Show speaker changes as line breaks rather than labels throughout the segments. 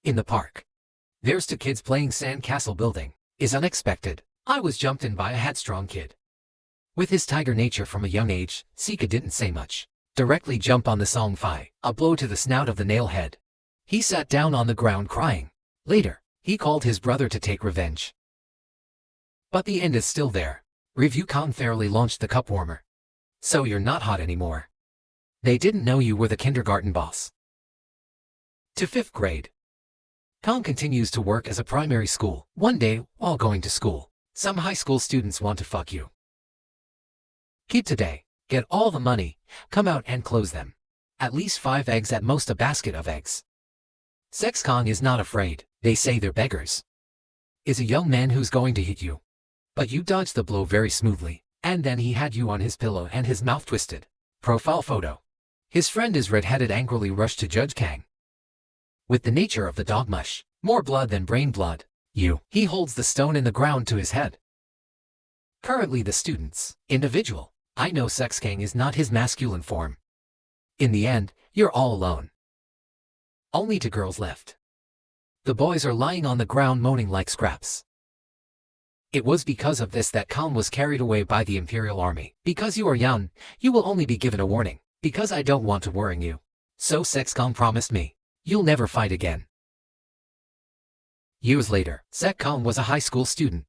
In the park, there's two kids playing sand castle building. Is unexpected. I was jumped in by a headstrong kid. With his tiger nature from a young age, Sika didn't say much. Directly jump on the song Fi, a blow to the snout of the nailhead. He sat down on the ground crying. Later, he called his brother to take revenge. But the end is still there. Review Con fairly launched the cup warmer. So you're not hot anymore. They didn't know you were the kindergarten boss. To 5th grade. Con continues to work as a primary school. One day, while going to school, some high school students want to fuck you. Kid today, get all the money, come out and close them. At least 5 eggs, at most a basket of eggs. Sex Kong is not afraid, they say they're beggars. Is a young man who's going to hit you. But you dodged the blow very smoothly, and then he had you on his pillow and his mouth twisted. Profile photo. His friend is red-headed, angrily rushed to Judge Kang. With the nature of the dog mush, more blood than brain blood. He holds the stone in the ground to his head. Currently the students, individual. I know Sex Kang is not his masculine form. In the end, you're all alone. Only 2 girls left. The boys are lying on the ground moaning like scraps. It was because of this that Khan was carried away by the Imperial Army. Because you are young, you will only be given a warning. Because I don't want to worry you. So Sex Khan promised me, you'll never fight again. Years later, Sex Khan was a high school student.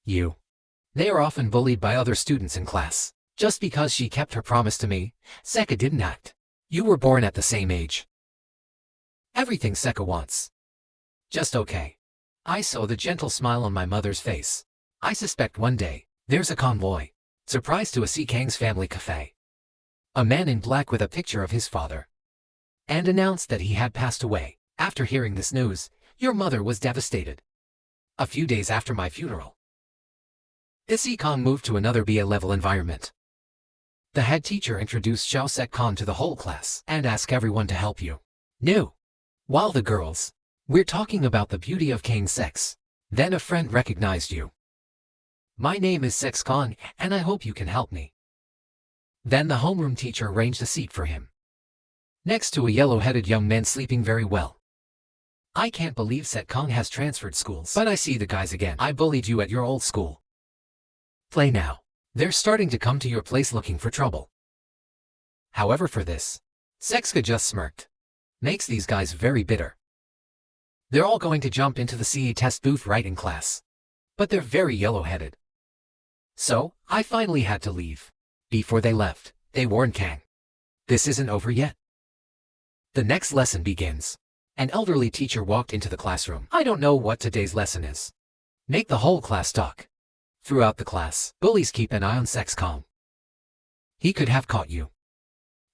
They are often bullied by other students in class. Just because she kept her promise to me, Seka didn't act. You were born at the same age. Everything Seka wants. Just okay. I saw the gentle smile on my mother's face. I suspect one day, there's a convoy. Surprise to a C. Kang's family cafe. A man in black with a picture of his father. And announced that he had passed away. After hearing this news, your mother was devastated. A few days after my funeral, this Kong moved to another BA-level environment. The head teacher introduced Xiao Sek Khan to the whole class and asked everyone to help you. No. While the girls, we're talking about the beauty of Kang's sex. Then a friend recognized you. My name is Sex Khan, and I hope you can help me. Then the homeroom teacher arranged a seat for him, next to a yellow-headed young man sleeping very well. I can't believe Set Kong has transferred schools. But I see the guys again. I bullied you at your old school. Play now. They're starting to come to your place looking for trouble. However, for this, Sexka just smirked. Makes these guys very bitter. They're all going to jump into the CE test booth right in class. But they're very yellow-headed. So, I finally had to leave. Before they left, they warned Kang. This isn't over yet. The next lesson begins. An elderly teacher walked into the classroom. I don't know what today's lesson is. Make the whole class talk. Throughout the class, bullies keep an eye on Sex Kong. He could have caught you.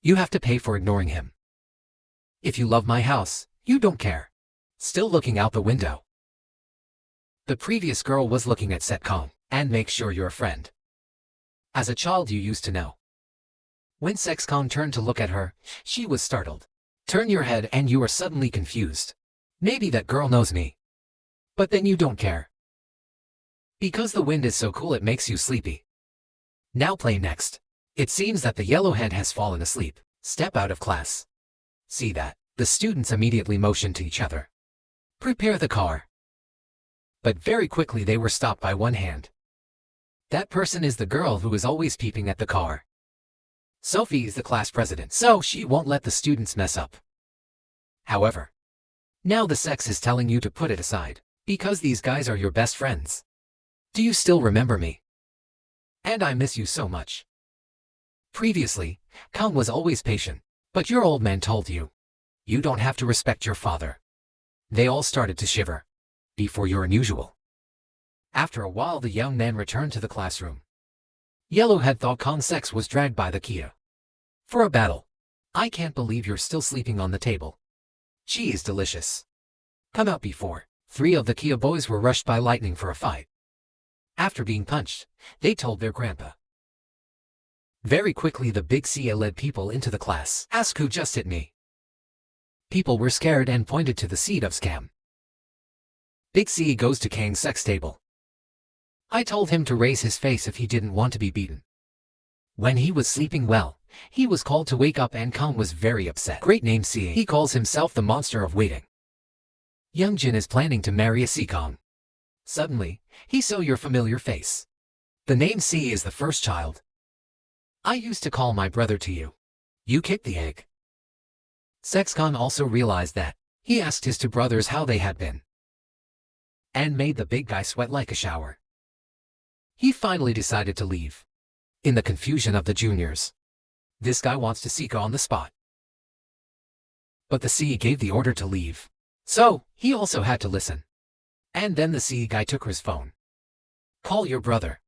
You have to pay for ignoring him. If you love my house, you don't care. Still looking out the window. The previous girl was looking at Set Kong, and make sure you're a friend. As a child you used to know. When Sex Kong turned to look at her, she was startled. Turn your head and you are suddenly confused. Maybe that girl knows me. But then you don't care. Because the wind is so cool it makes you sleepy. Now play next. It seems that the yellowhead has fallen asleep. Step out of class. See that? The students immediately motioned to each other. Prepare the car. But very quickly they were stopped by one hand. That person is the girl who is always peeping at the car. Sophie is the class president, so she won't let the students mess up. However, now the sex is telling you to put it aside, because these guys are your best friends. Do you still remember me? And I miss you so much. Previously, Kang was always patient, but your old man told you, you don't have to respect your father. They all started to shiver. Before your unusual. After a while the young man returned to the classroom. Yellowhead thought Kang's sex was dragged by the Kia. For a battle. I can't believe you're still sleeping on the table. She is delicious. Come out before. 3 of the Kia boys were rushed by lightning for a fight. After being punched, they told their grandpa. Very quickly the big Sia led people into the class. Ask who just hit me. People were scared and pointed to the seat of scam. Big C goes to Kang's sex table. I told him to raise his face if he didn't want to be beaten. When he was sleeping well, he was called to wake up and Kang was very upset. Great name C. He calls himself the monster of waiting. Youngjin is planning to marry a Seekong. Suddenly, he saw your familiar face. The name C is the first child. I used to call my brother to you. You kicked the egg. Sexcon also realized that. He asked his two brothers how they had been. And made the big guy sweat like a shower. He finally decided to leave. In the confusion of the juniors. This guy wants to Sika on the spot. But the C gave the order to leave. So, he also had to listen. And then the C guy took his phone. Call your brother.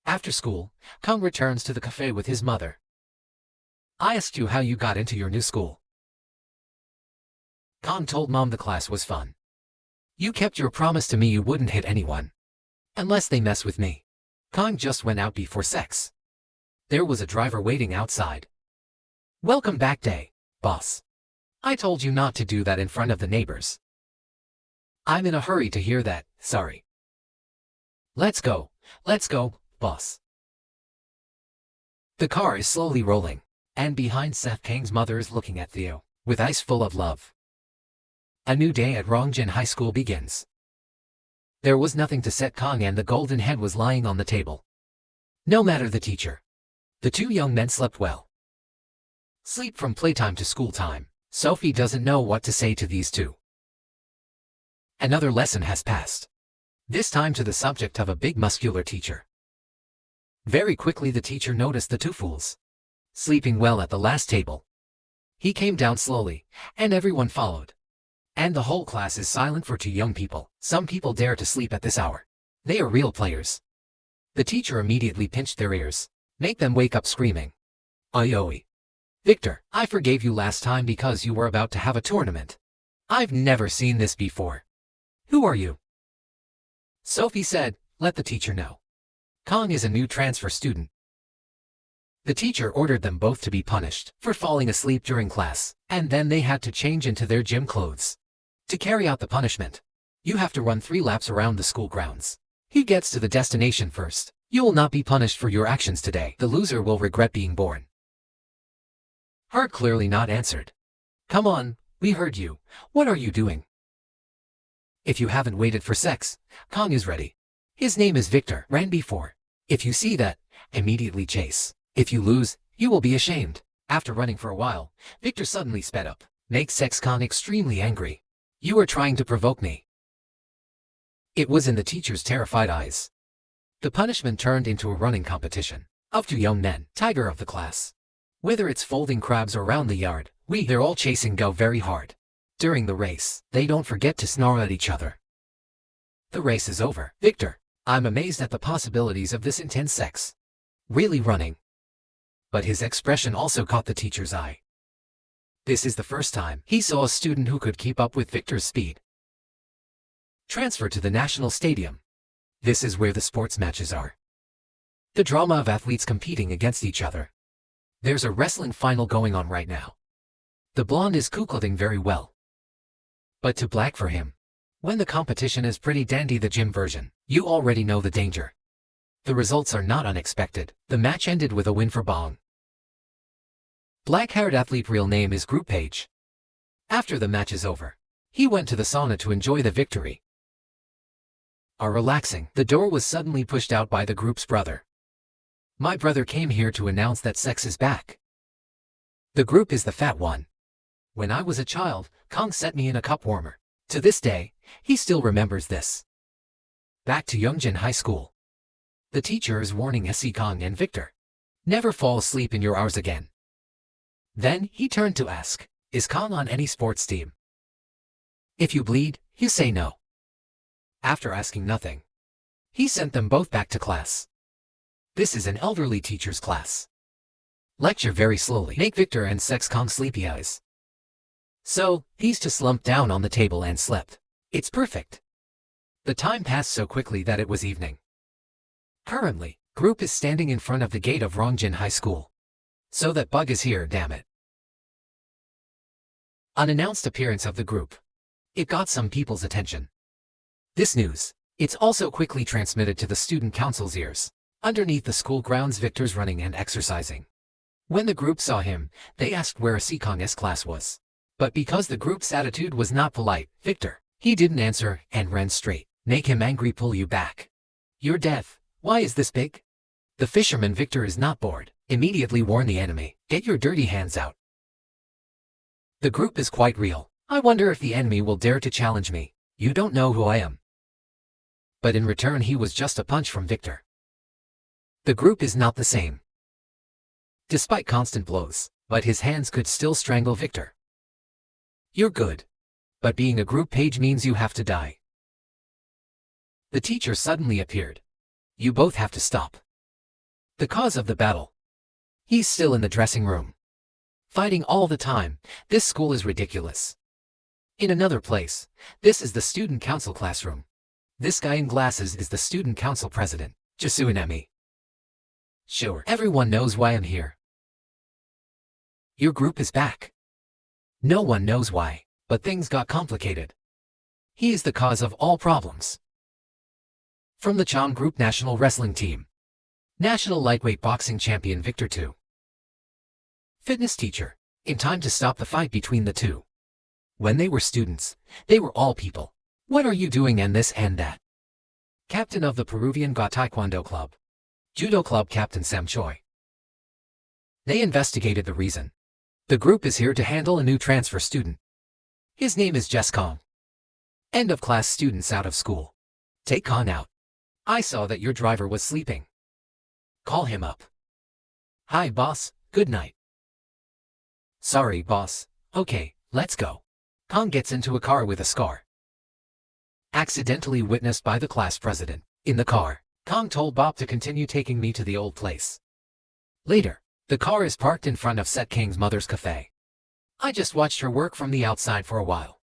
After school, Kong returns to the cafe with his mother. I asked you how you got into your new school. Kong told mom the class was fun. You kept your promise to me you wouldn't hit anyone. Unless they mess with me. Kong just went out before sex. There was a driver waiting outside. Welcome back day, boss. I told you not to do that in front of the neighbors. I'm in a hurry to hear that, sorry. Let's go, boss. The car is slowly rolling, and behind Seth Kang's mother is looking at Theo, with eyes full of love. A new day at Rongjin High School begins. There was nothing to set Kong and the golden head was lying on the table. No matter the teacher. The two young men slept well. Sleep from playtime to school time. Sophie doesn't know what to say to these two. Another lesson has passed. This time to the subject of a big muscular teacher. Very quickly the teacher noticed the two fools. Sleeping well at the last table. He came down slowly, and everyone followed. And the whole class is silent for two young people. Some people dare to sleep at this hour. They are real players. The teacher immediately pinched their ears. Make them wake up screaming. Oi oi. Victor, I forgave you last time because you were about to have a tournament. I've never seen this before. Who are you? Sophie said, let the teacher know. Kong is a new transfer student. The teacher ordered them both to be punished for falling asleep during class, and then they had to change into their gym clothes. To carry out the punishment, you have to run 3 laps around the school grounds. Who gets to the destination first? You will not be punished for your actions today. The loser will regret being born. Heard clearly not answered. Come on, we heard you. What are you doing? If you haven't waited for sex, Kong is ready. His name is Victor, ran before. If you see that, immediately chase. If you lose, you will be ashamed. After running for a while, Victor suddenly sped up. Makes Sexcon extremely angry. You are trying to provoke me. It was in the teacher's terrified eyes. The punishment turned into a running competition. Of 2 young men, tiger of the class. Whether it's folding crabs or round the yard, they're all chasing go very hard. During the race, they don't forget to snarl at each other. The race is over. Victor, I'm amazed at the possibilities of this intense sex. Really running. But his expression also caught the teacher's eye. This is the first time he saw a student who could keep up with Victor's speed. Transfer to the national stadium. This is where the sports matches are. The drama of athletes competing against each other. There's a wrestling final going on right now. The blonde is cooking very well. But too black for him. When the competition is pretty dandy, the gym version, you already know the danger. The results are not unexpected. The match ended with a win for Bong. Black-haired athlete real name is Group Page. After the match is over, he went to the sauna to enjoy the victory. Relaxing, the door was suddenly pushed out by the group's brother. My brother came here to announce that sex is back. The group is the fat one. When I was a child, Kong set me in a cup warmer. To this day, he still remembers this. Back to Yongjin High School. The teacher is warning SC Kong and Victor. Never fall asleep in your hours again. Then, he turned to ask, is Kong on any sports team? If you bleed, you say no. After asking nothing, he sent them both back to class. This is an elderly teacher's class. Lecture very slowly. Make Victor and Sex Kong sleepy eyes. So, these two slumped down on the table and slept. It's perfect. The time passed so quickly that it was evening. Currently, group is standing in front of the gate of Rongjin High School. So that bug is here, damn it. Unannounced appearance of the group. It got some people's attention. This news, it's also quickly transmitted to the student council's ears. Underneath the school grounds, Victor's running and exercising. When the group saw him, they asked where Sekong's class was. But because the group's attitude was not polite, Victor, he didn't answer and ran straight. Make him angry, pull you back. You're deaf. Why is this big? The fisherman Victor is not bored. Immediately warn the enemy. Get your dirty hands out. The group is quite real. I wonder if the enemy will dare to challenge me. You don't know who I am. But in return he was just a punch from Victor. The group is not the same. Despite constant blows, but his hands could still strangle Victor. You're good. But being a group page means you have to die. The teacher suddenly appeared. You both have to stop. The cause of the battle. He's still in the dressing room. Fighting all the time. This school is ridiculous. In another place, this is the student council classroom. This guy in glasses is the student council president, Jasuinemi. Sure, everyone knows why I'm here. Your group is back. No one knows why, but things got complicated. He is the cause of all problems. From the Chong Group National Wrestling Team. National Lightweight Boxing Champion Victor II. Fitness teacher. In time to stop the fight between the two. When they were students, they were all people. What are you doing and this and that? Captain of the Peruvian Ga Taekwondo Club. Judo Club Captain Sam Choi. They investigated the reason. The group is here to handle a new transfer student. His name is Jess Kong. End of class students out of school. Take Kong out. I saw that your driver was sleeping. Call him up. Hi boss, good night. Sorry boss, okay, let's go. Kong gets into a car with a scar. Accidentally witnessed by the class president. In the car, Kong told Bob to continue taking me to the old place. Later, the car is parked in front of Set King's mother's cafe. I just watched her work from the outside for a while.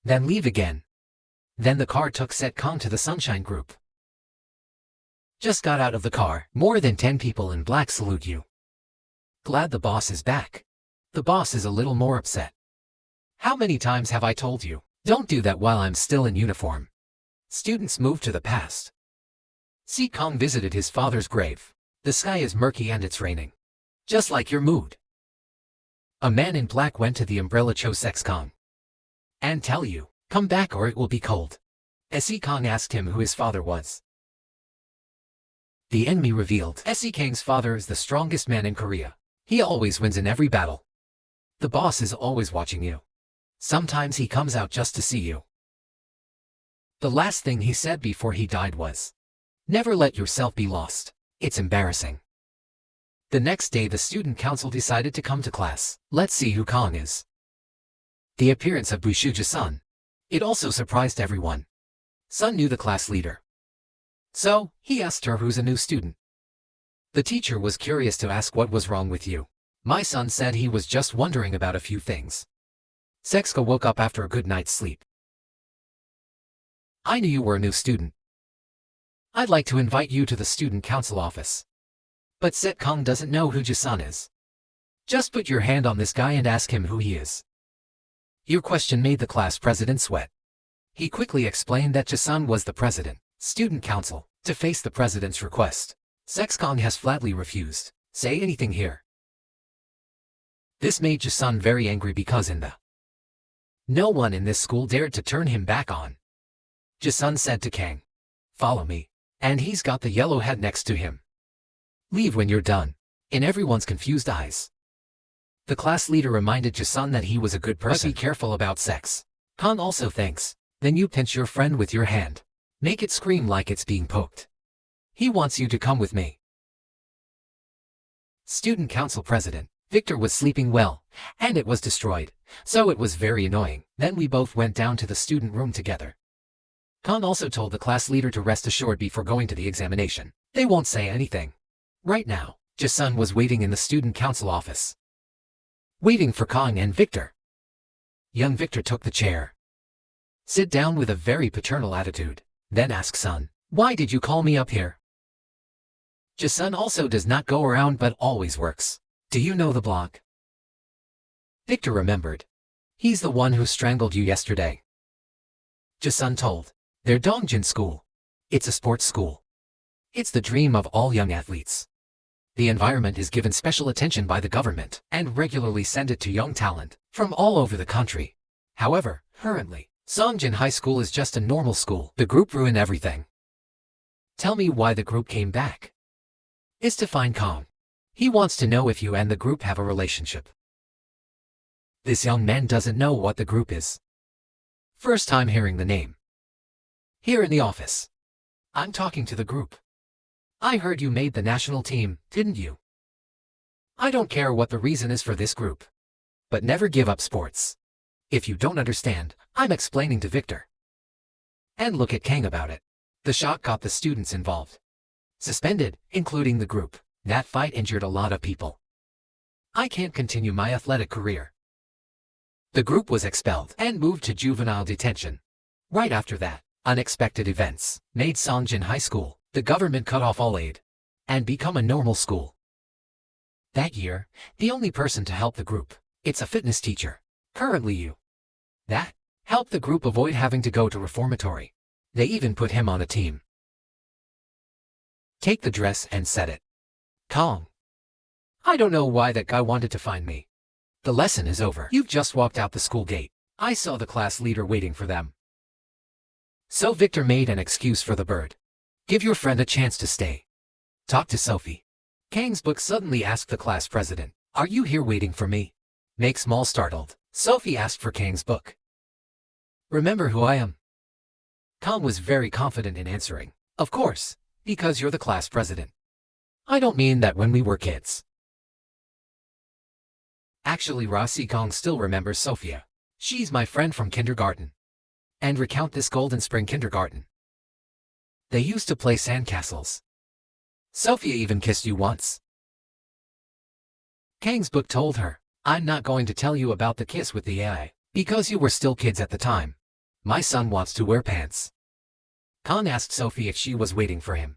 Then leave again. Then the car took Set Kong to the Sunshine Group. Just got out of the car. More than 10 people in black salute you. Glad the boss is back. The boss is a little more upset. How many times have I told you? Don't do that while I'm still in uniform. Students move to the past. See, Kong visited his father's grave. The sky is murky and it's raining. Just like your mood. A man in black went to the umbrella Chosex Kong. And tell you, come back or it will be cold. Se Kong asked him who his father was. The enemy revealed. Se Kang's father is the strongest man in Korea. He always wins in every battle. The boss is always watching you. Sometimes he comes out just to see you. The last thing he said before he died was, never let yourself be lost. It's embarrassing. The next day the student council decided to come to class. Let's see who Kong is. The appearance of Bushuja Sun. It also surprised everyone. Sun knew the class leader. So, he asked her who's a new student. The teacher was curious to ask what was wrong with you. My son said he was just wondering about a few things. Sexka woke up after a good night's sleep. I knew you were a new student. I'd like to invite you to the student council office. But Set Kong doesn't know who Jason is. Just put your hand on this guy and ask him who he is. Your question made the class president sweat. He quickly explained that Jason was the president, student council, to face the president's request. Sex Kong has flatly refused. Say anything here. This made Jason very angry because no one in this school dared to turn him back on. Jason said to Kang, follow me. And he's got the yellow head next to him. Leave when you're done. In everyone's confused eyes. The class leader reminded Jason that he was a good person. But be careful about sex. Kang also thinks. Then you pinch your friend with your hand. Make it scream like it's being poked. He wants you to come with me. Student council president. Victor was sleeping well, and it was destroyed, so it was very annoying. Then we both went down to the student room together. Kang also told the class leader to rest assured before going to the examination. They won't say anything. Right now, Jason was waiting in the student council office. Waiting for Kang and Victor. Young Victor took the chair. Sit down with a very paternal attitude, then asked Son, why did you call me up here? Jason also does not go around but always works. Do you know the block? Victor remembered. He's the one who strangled you yesterday. Jason told. They're Dongjin School. It's a sports school. It's the dream of all young athletes. The environment is given special attention by the government and regularly send it to young talent from all over the country. However, currently, Songjin High School is just a normal school. The group ruined everything. Tell me why the group came back. It's to find Kong. He wants to know if you and the group have a relationship. This young man doesn't know what the group is. First time hearing the name. Here in the office. I'm talking to the group. I heard you made the national team, didn't you? I don't care what the reason is for this group. But never give up sports. If you don't understand, I'm explaining to Victor. And look at Kang about it. The shot got the students involved. Suspended, including the group. That fight injured a lot of people. I can't continue my athletic career. The group was expelled and moved to juvenile detention. Right after that, unexpected events made Songjin High School, the government cut off all aid, and become a normal school. That year, the only person to help the group, it's a fitness teacher, currently you. That helped the group avoid having to go to reformatory. They even put him on a team. Take the dress and set it. Kong. I don't know why that guy wanted to find me. The lesson is over. You've just walked out the school gate. I saw the class leader waiting for them. So Victor made an excuse for the bird. Give your friend a chance to stay. Talk to Sophie. Kang's book suddenly asked the class president, are you here waiting for me? Make small startled. Sophie asked for Kang's book. Remember who I am? Kang was very confident in answering. Of course, because you're the class president. I don't mean that when we were kids. Actually, Rossi Kong still remembers Sophia. She's my friend from kindergarten. And recount this Golden Spring kindergarten. They used to play sandcastles. Sophia even kissed you once. Kang's book told her, I'm not going to tell you about the kiss with the AI, because you were still kids at the time. My son wants to wear pants. Kang asked Sophie if she was waiting for him.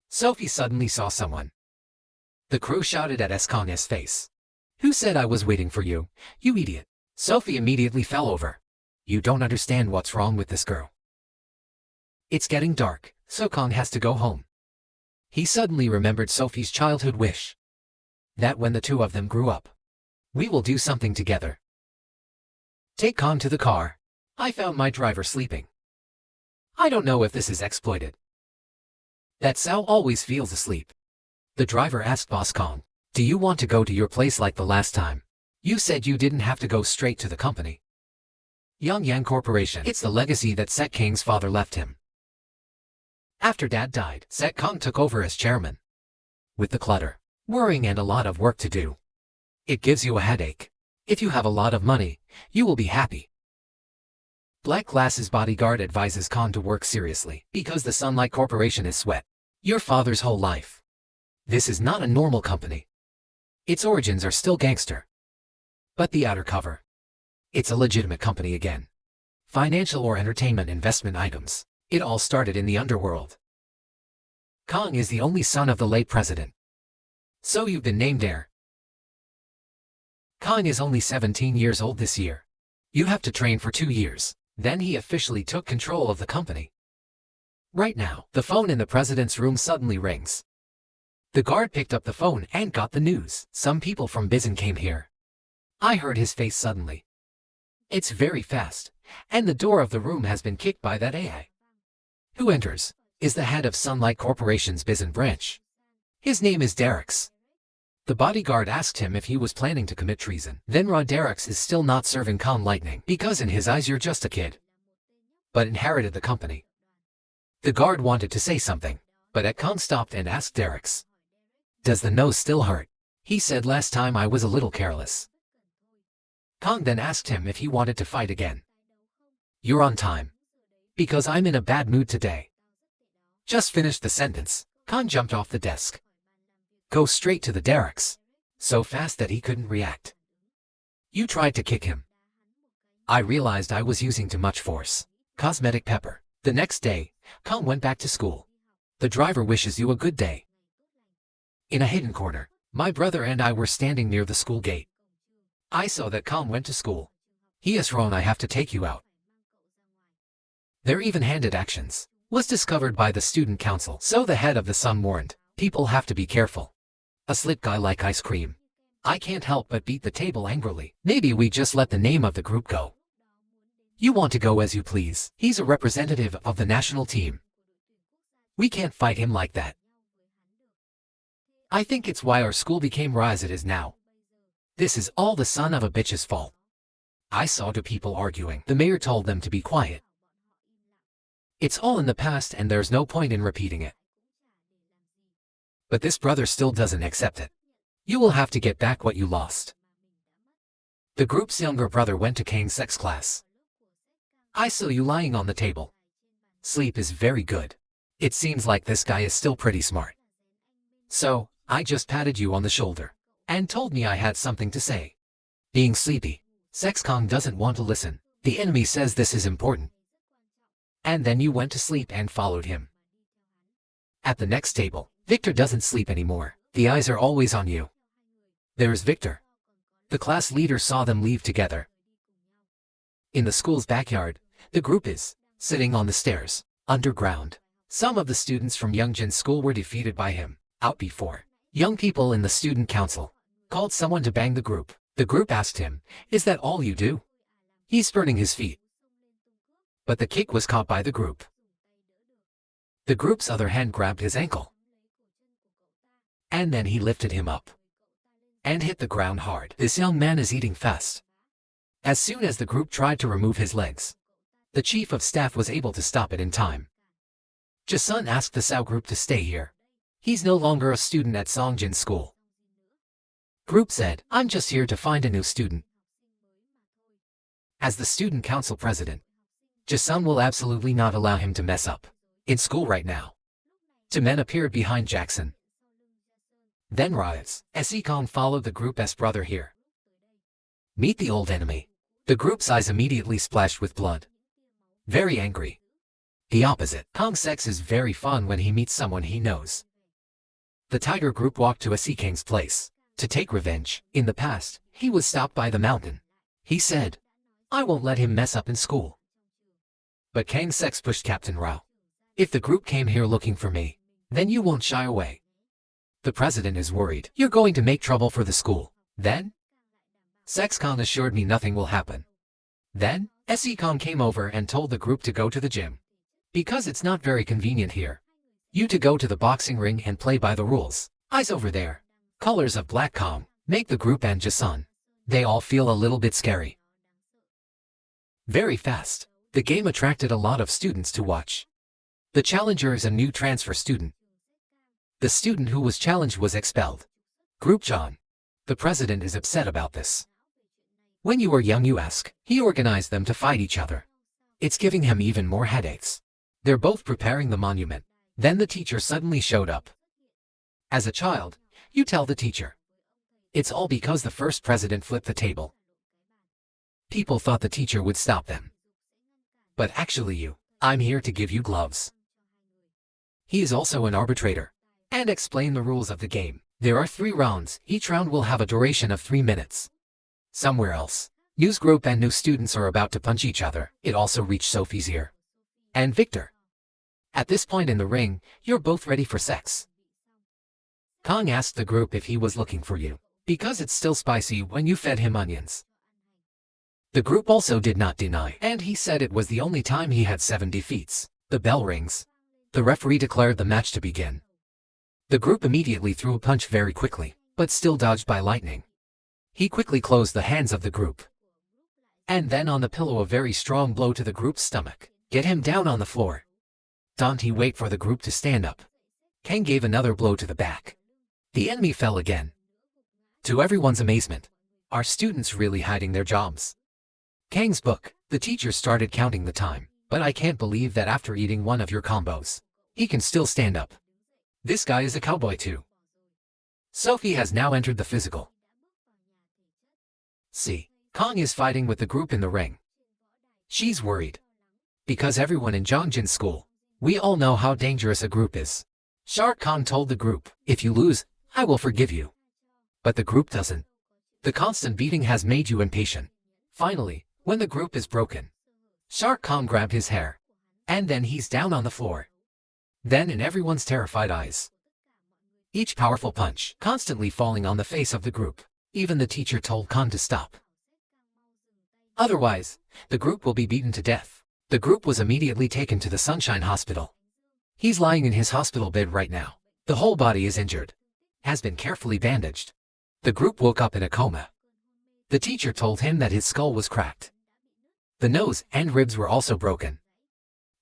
Sophie suddenly saw someone. The crew shouted at Kang's face. Who said I was waiting for you, you idiot? Sophie immediately fell over. You don't understand what's wrong with this girl. It's getting dark, so Kang has to go home. He suddenly remembered Sophie's childhood wish. That when the two of them grew up, we will do something together. Take Kang to the car. I found my driver sleeping. I don't know if this is exploited. That Sao always feels asleep. The driver asked Boss Kang, do you want to go to your place like the last time? You said you didn't have to go straight to the company. Yongyang Corporation. It's the legacy that Sek Kang's father left him. After Dad died, Sek Kang took over as chairman. With the clutter, worrying and a lot of work to do, it gives you a headache. If you have a lot of money, you will be happy. Black Glass's bodyguard advises Kang to work seriously because the Sunlight Corporation is sweat. Your father's whole life. This is not a normal company. Its origins are still gangster. But the outer cover. It's a legitimate company again. Financial or entertainment investment items. It all started in the underworld. Kang is the only son of the late president. So you've been named heir. Kang is only 17 years old this year. You have to train for 2 years. Then he officially took control of the company. Right now, the phone in the president's room suddenly rings. The guard picked up the phone and got the news. Some people from Bizen came here. I heard his face suddenly. It's very fast, and the door of the room has been kicked by that AI. Who enters is the head of Sunlight Corporation's Bizen branch. His name is Derricks. The bodyguard asked him if he was planning to commit treason. Then Raw Derricks is still not serving Kang Lightning because in his eyes you're just a kid. But inherited the company. The guard wanted to say something, but Kang stopped and asked Derricks. Does the nose still hurt? He said last time I was a little careless. Kang then asked him if he wanted to fight again. You're on time. Because I'm in a bad mood today. Just finished the sentence, Kang jumped off the desk. Go straight to the Derricks. So fast that he couldn't react. You tried to kick him. I realized I was using too much force. Cosmetic pepper. The next day, Kang went back to school. The driver wishes you a good day. In a hidden corner, my brother and I were standing near the school gate. I saw that Kang went to school. He is wrong, I have to take you out. Their even-handed actions was discovered by the student council, so the head of the Sun warned, people have to be careful. A slick guy like ice cream. I can't help but beat the table angrily. Maybe we just let the name of the group go. You want to go as you please. He's a representative of the national team. We can't fight him like that. I think it's why our school became as it is now. This is all the son of a bitch's fault. I saw two people arguing. The mayor told them to be quiet. It's all in the past and there's no point in repeating it. But this brother still doesn't accept it. You will have to get back what you lost. The group's younger brother went to Kang's sex class. I saw you lying on the table. Sleep is very good. It seems like this guy is still pretty smart. So, I just patted you on the shoulder and told me I had something to say. Being sleepy, Kang doesn't want to listen. The enemy says this is important. And then you went to sleep and followed him. At the next table, Victor doesn't sleep anymore. The eyes are always on you. There's Victor. The class leader saw them leave together. In the school's backyard, the group is sitting on the stairs, underground. Some of the students from Youngjin School were defeated by him. Out before, young people in the student council called someone to bang the group. The group asked him, "Is that all you do?" He's spurning his feet. But the kick was caught by the group. The group's other hand grabbed his ankle. And then he lifted him up and hit the ground hard. This young man is eating fast. As soon as the group tried to remove his legs, the chief of staff was able to stop it in time. Jasun asked the Sao group to stay here. He's no longer a student at Songjin School. Group said, "I'm just here to find a new student." As the student council president, Jasun will absolutely not allow him to mess up in school right now. Two men appeared behind Jackson. Then riots. Kang followed the group as brother here. Meet the old enemy. The group's eyes immediately splashed with blood. Very angry. The opposite. Kang's sex is very fun when he meets someone he knows. The tiger group walked to Kang's place to take revenge. In the past, he was stopped by the mountain. He said, "I won't let him mess up in school." But Kang's sex pushed Captain Rao. "If the group came here looking for me, then you won't shy away. The president is worried. You're going to make trouble for the school. Then?" Kang assured me nothing will happen. Then, Kang came over and told the group to go to the gym. Because it's not very convenient here. You to go to the boxing ring and play by the rules. Eyes over there. Colors of Black Kang make the group and Jasun. They all feel a little bit scary. Very fast. The game attracted a lot of students to watch. The challenger is a new transfer student. The student who was challenged was expelled. Group John. The president is upset about this. When you were young you ask, he organized them to fight each other. It's giving him even more headaches. They're both preparing the monument. Then the teacher suddenly showed up. As a child, you tell the teacher. It's all because the first president flipped the table. People thought the teacher would stop them. But actually I'm here to give you gloves. He is also an arbitrator. And explain the rules of the game. There are 3 rounds. Each round will have a duration of 3 minutes. Somewhere else, news group and new students are about to punch each other. It also reached Sophie's ear. And Victor. At this point in the ring, you're both ready for sex. Kang asked the group if he was looking for you, because it's still spicy when you fed him onions. The group also did not deny, and he said it was the only time he had 7 defeats. The bell rings. The referee declared the match to begin. The group immediately threw a punch very quickly, but still dodged by lightning. He quickly closed the hands of the group. And then on the pillow a very strong blow to the group's stomach. Get him down on the floor. Don't he wait for the group to stand up. Kang gave another blow to the back. The enemy fell again. To everyone's amazement, are students really hiding their jobs? Kang's book, the teacher started counting the time, but I can't believe that after eating one of your combos, he can still stand up. This guy is a cowboy too. Sophie has now entered the physical. See, Kang is fighting with the group in the ring. She's worried. Because everyone in Jongjin School, we all know how dangerous a group is. Kang told the group, if you lose, I will forgive you. But the group doesn't. The constant beating has made you impatient. Finally, when the group is broken, Kang grabbed his hair. And then he's down on the floor. Then in everyone's terrified eyes. Each powerful punch, constantly falling on the face of the group. Even the teacher told Khan to stop. Otherwise, the group will be beaten to death. The group was immediately taken to the Sunshine Hospital. He's lying in his hospital bed right now. The whole body is injured. Has been carefully bandaged. The group woke up in a coma. The teacher told him that his skull was cracked. The nose and ribs were also broken.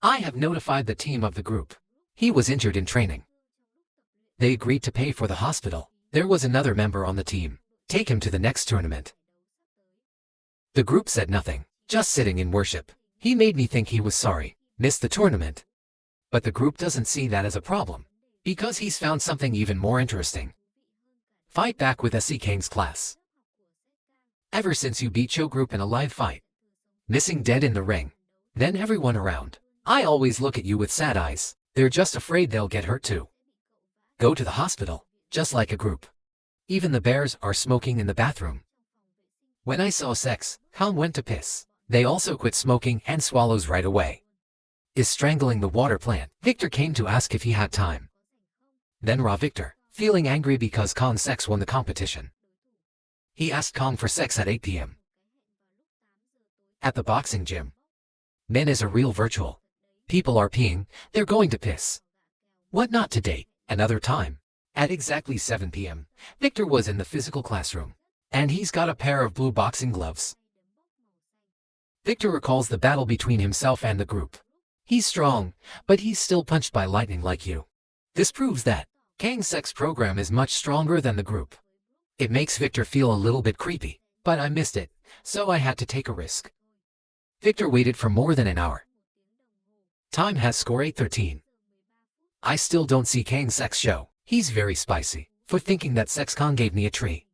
I have notified the team of the group. He was injured in training. They agreed to pay for the hospital. There was another member on the team. Take him to the next tournament. The group said nothing, just sitting in worship. He made me think he was sorry, missed the tournament. But the group doesn't see that as a problem, because he's found something even more interesting. Fight back with SC Kang's class. Ever since you beat Cho Group in a live fight, missing dead in the ring, then everyone around, I always look at you with sad eyes. They're just afraid they'll get hurt too. Go to the hospital, just like a group. Even the bears are smoking in the bathroom. When I saw sex, Kang went to piss. They also quit smoking and swallows right away. Is strangling the water plant. Victor came to ask if he had time. Then Victor, feeling angry because Kang's sex won the competition. He asked Kang for sex at 8 p.m. at the boxing gym. Men is a real virtual. People are peeing, they're going to piss. What not to date? Another time. At exactly 7 p.m., Victor was in the physical classroom. And he's got a pair of blue boxing gloves. Victor recalls the battle between himself and the group. He's strong, but he's still punched by lightning like you. This proves that Kang's sex program is much stronger than the group. It makes Victor feel a little bit creepy, but I missed it, so I had to take a risk. Victor waited for more than an hour. Time has score 8:13. I still don't see Kang's sex show. He's very spicy for thinking that Sex Kang gave me a tree.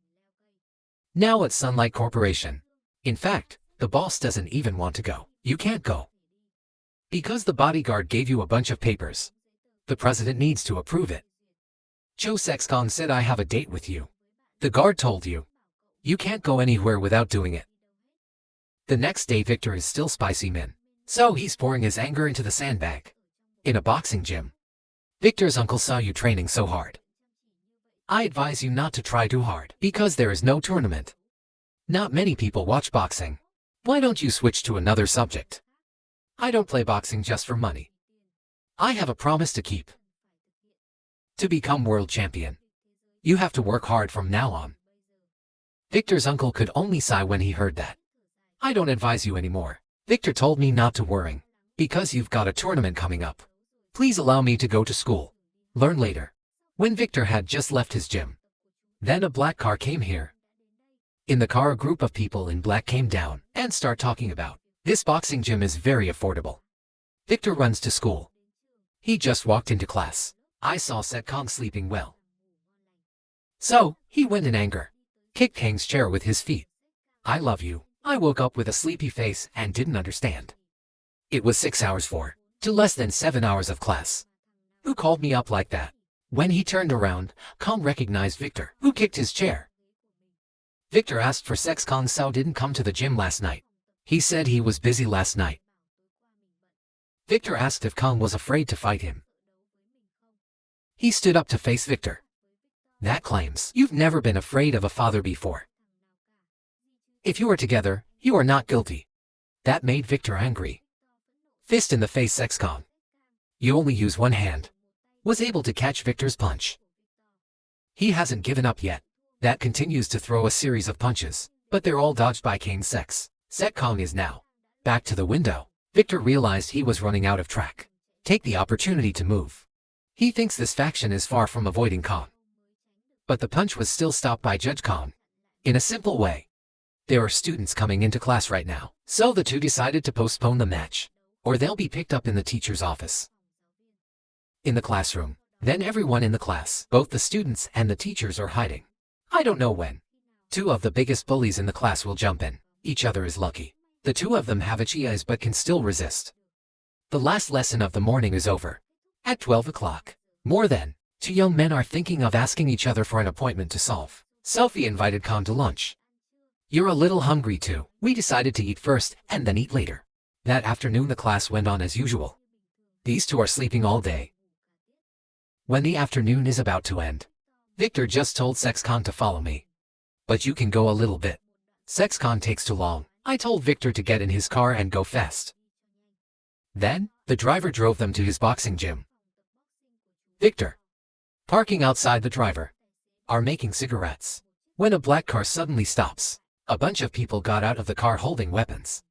Now at Sunlight Corporation. In fact, the boss doesn't even want to go. You can't go. Because the bodyguard gave you a bunch of papers. The president needs to approve it. Cho Sex Kang said I have a date with you. The guard told you. You can't go anywhere without doing it. The next day Victor is still spicy man. So he's pouring his anger into the sandbag. In a boxing gym. Victor's uncle saw you training so hard. I advise you not to try too hard, because there is no tournament. Not many people watch boxing. Why don't you switch to another subject? I don't play boxing just for money. I have a promise to keep. To become world champion. You have to work hard from now on. Victor's uncle could only sigh when he heard that. I don't advise you anymore. Victor told me not to worry, because you've got a tournament coming up. Please allow me to go to school. Learn later. When Victor had just left his gym, then a black car came here. In the car a group of people in black came down and start talking about, this boxing gym is very affordable. Victor runs to school. He just walked into class. I saw Sex Kang sleeping well. So, he went in anger. Kicked Kang's chair with his feet. I love you. I woke up with a sleepy face and didn't understand. It was 6 hours to less than 7 hours of class. Who called me up like that? When he turned around, Kang recognized Victor, who kicked his chair. Victor asked for Sex Kang so didn't come to the gym last night. He said he was busy last night. Victor asked if Kang was afraid to fight him. He stood up to face Victor. That claims you've never been afraid of a father before. If you are together, you are not guilty. That made Victor angry. Fist in the face Sex Kang. You only use one hand. Was able to catch Victor's punch. He hasn't given up yet. That continues to throw a series of punches, but they're all dodged by Kang's Sex Kang is now back to the window. Victor realized he was running out of track. Take the opportunity to move. He thinks this faction is far from avoiding Kang. But the punch was still stopped by Judge Kang. In a simple way. There are students coming into class right now, so the two decided to postpone the match, or they'll be picked up in the teacher's office. In the classroom, then everyone in the class, both the students and the teachers are hiding. I don't know when. Two of the biggest bullies in the class will jump in. Each other is lucky. The two of them have itchy eyes but can still resist. The last lesson of the morning is over. At 12 o'clock. More than 2 young men are thinking of asking each other for an appointment to solve. Sophie invited Kang to lunch. You're a little hungry too. We decided to eat first and then eat later. That afternoon the class went on as usual. These two are sleeping all day. When the afternoon is about to end, Victor just told Sex Kang to follow me. But you can go a little bit. SexCon takes too long. I told Victor to get in his car and go fast. Then, the driver drove them to his boxing gym. Victor, parking outside the driver, are making cigarettes. When a black car suddenly stops, a bunch of people got out of the car holding weapons.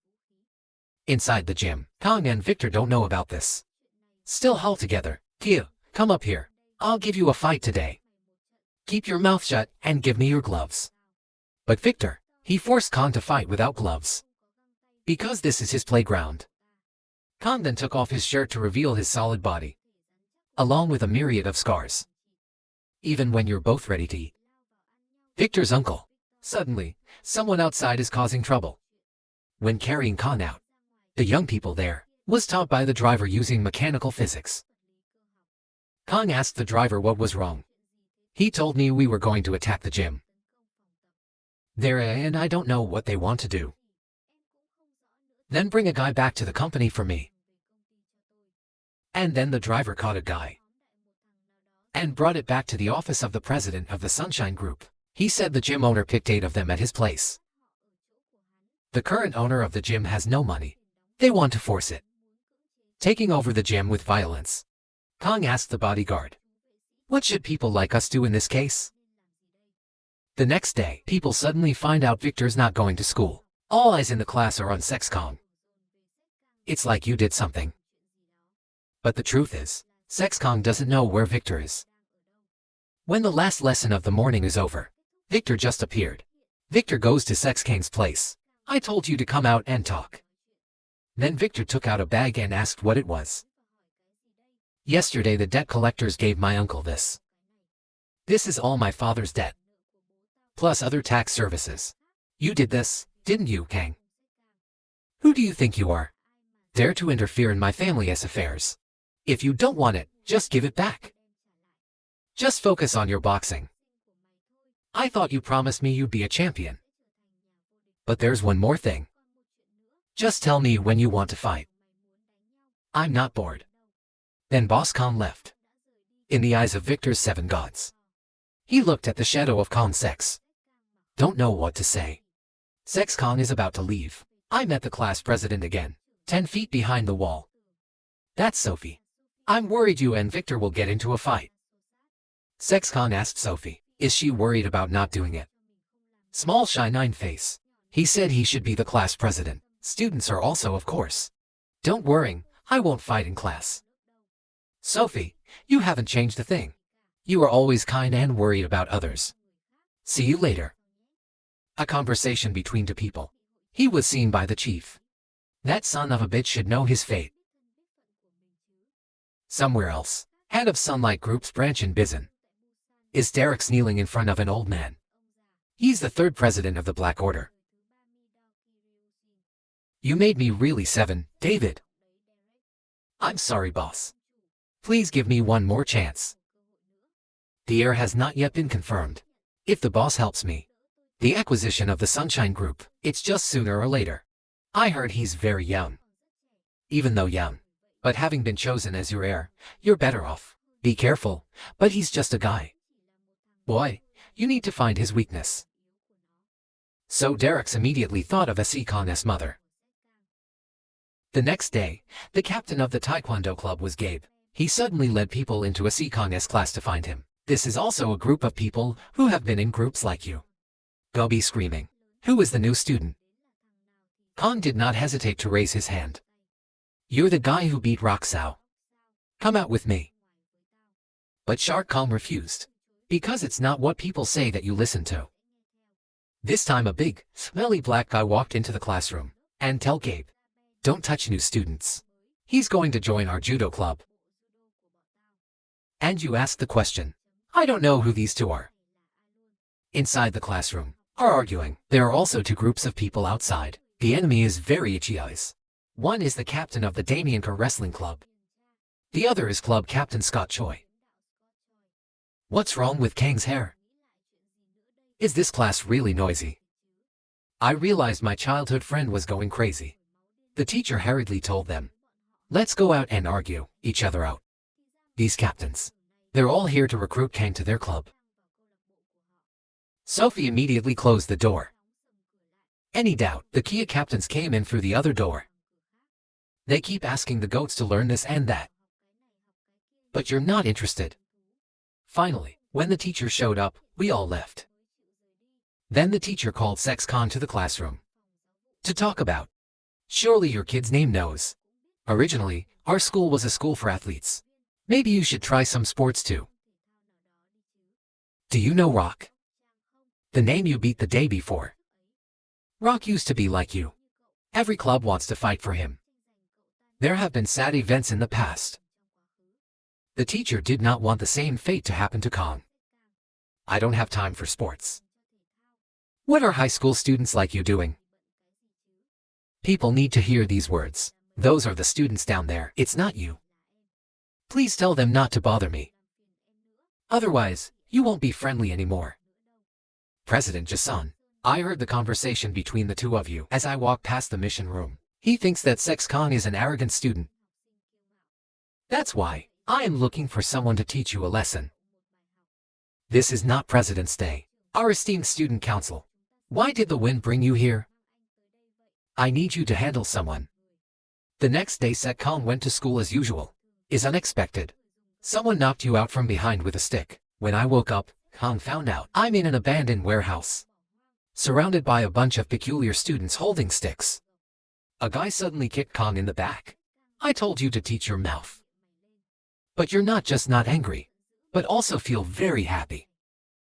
Inside the gym, Kong and Victor don't know about this. Still haul together. Kia, come up here. I'll give you a fight today. Keep your mouth shut and give me your gloves. But Victor, he forced Kong to fight without gloves. Because this is his playground. Kong then took off his shirt to reveal his solid body, along with a myriad of scars. Even when you're both ready to eat. Victor's uncle. Suddenly, someone outside is causing trouble. When carrying Kong out, the young people there was taught by the driver using mechanical physics. Kong asked the driver what was wrong. He told me we were going to attack the gym there and I don't know what they want to do. Then bring a guy back to the company for me. And then the driver caught a guy and brought it back to the office of the president of the Sunshine Group. He said the gym owner picked 8 of them at his place. The current owner of the gym has no money. They want to force it, taking over the gym with violence. Kong asked the bodyguard, "What should people like us do in this case?" The next day, people suddenly find out Victor's not going to school. All eyes in the class are on SexCon. It's like you did something. But the truth is, SexCon doesn't know where Victor is. When the last lesson of the morning is over, Victor just appeared. Victor goes to SexCon's place. "I told you to come out and talk." Then Victor took out a bag and asked what it was. "Yesterday the debt collectors gave my uncle this. This is all my father's debt, plus other tax services. You did this, didn't you, Kang? Who do you think you are? Dare to interfere in my family's affairs. If you don't want it, just give it back. Just focus on your boxing. I thought you promised me you'd be a champion. But there's one more thing. Just tell me when you want to fight. I'm not bored." Then Boss Kong left. In the eyes of Victor's 7 gods, he looked at the shadow of Kong Sex. Don't know what to say. SexCon is about to leave. I met the class president again, 10 feet behind the wall. "That's Sophie. I'm worried you and Victor will get into a fight." SexCon asked Sophie, is she worried about not doing it? Small shy-nine face. He said he should be the class president. Students are also, of course. "Don't worry, I won't fight in class." "Sophie, you haven't changed a thing. You are always kind and worried about others. See you later." A conversation between 2 people. He was seen by the chief. That son of a bitch should know his fate. Somewhere else, head of Sunlight Group's branch in Bizen is Derek's kneeling in front of an old man. He's the 3rd president of the Black Order. "You made me really 7, David. I'm sorry, boss. Please give me one more chance. The heir has not yet been confirmed. If the boss helps me, the acquisition of the Sunshine Group, it's just sooner or later. I heard he's very young." "Even though young, but having been chosen as your heir, you're better off. Be careful, but he's just a guy. Boy, you need to find his weakness." So Derek's immediately thought of Asikon's mother. The next day, the captain of the Taekwondo club was Gabe. He suddenly led people into Asikon's class to find him. "This is also a group of people who have been in groups like you." Gobi screaming. "Who is the new student?" Kong did not hesitate to raise his hand. "You're the guy who beat Roxao. Come out with me." But Shark Kong refused. Because it's not what people say that you listen to. This time a big, smelly black guy walked into the classroom and tell Gabe, "Don't touch new students. He's going to join our judo club." And you ask the question, I don't know who these 2 are. Inside the classroom are arguing. There are also 2 groups of people outside. The enemy is very itchy eyes. One is the captain of the Damienka Wrestling Club. The other is Club Captain Scott Choi. What's wrong with Kang's hair? Is this class really noisy? I realized my childhood friend was going crazy. The teacher hurriedly told them, "Let's go out and argue each other out. These captains, they're all here to recruit Kang to their club." Sophie immediately closed the door. Any doubt, the Kia captains came in through the other door. They keep asking the goats to learn this and that. But you're not interested. Finally, when the teacher showed up, we all left. Then the teacher called SexCon to the classroom to talk about. Surely your kid's name knows. Originally, our school was a school for athletes. Maybe you should try some sports too. Do you know Rock? The name you beat the day before. Rock used to be like you. Every club wants to fight for him. There have been sad events in the past. The teacher did not want the same fate to happen to Kong. I don't have time for sports. What are high school students like you doing? People need to hear these words. Those are the students down there. It's not you. Please tell them not to bother me. Otherwise, you won't be friendly anymore. President Jason, I heard the conversation between the two of you as I walked past the mission room. He thinks that SexCon is an arrogant student. That's why I am looking for someone to teach you a lesson. This is not President's Day. Our esteemed student council. Why did the wind bring you here? I need you to handle someone. The next day SexCon went to school as usual. Is unexpected. Someone knocked you out from behind with a stick. When I woke up, Kong found out I'm in an abandoned warehouse, surrounded by a bunch of peculiar students holding sticks. A guy suddenly kicked Kong in the back. I told you to teach your mouth. But you're not just not angry, but also feel very happy.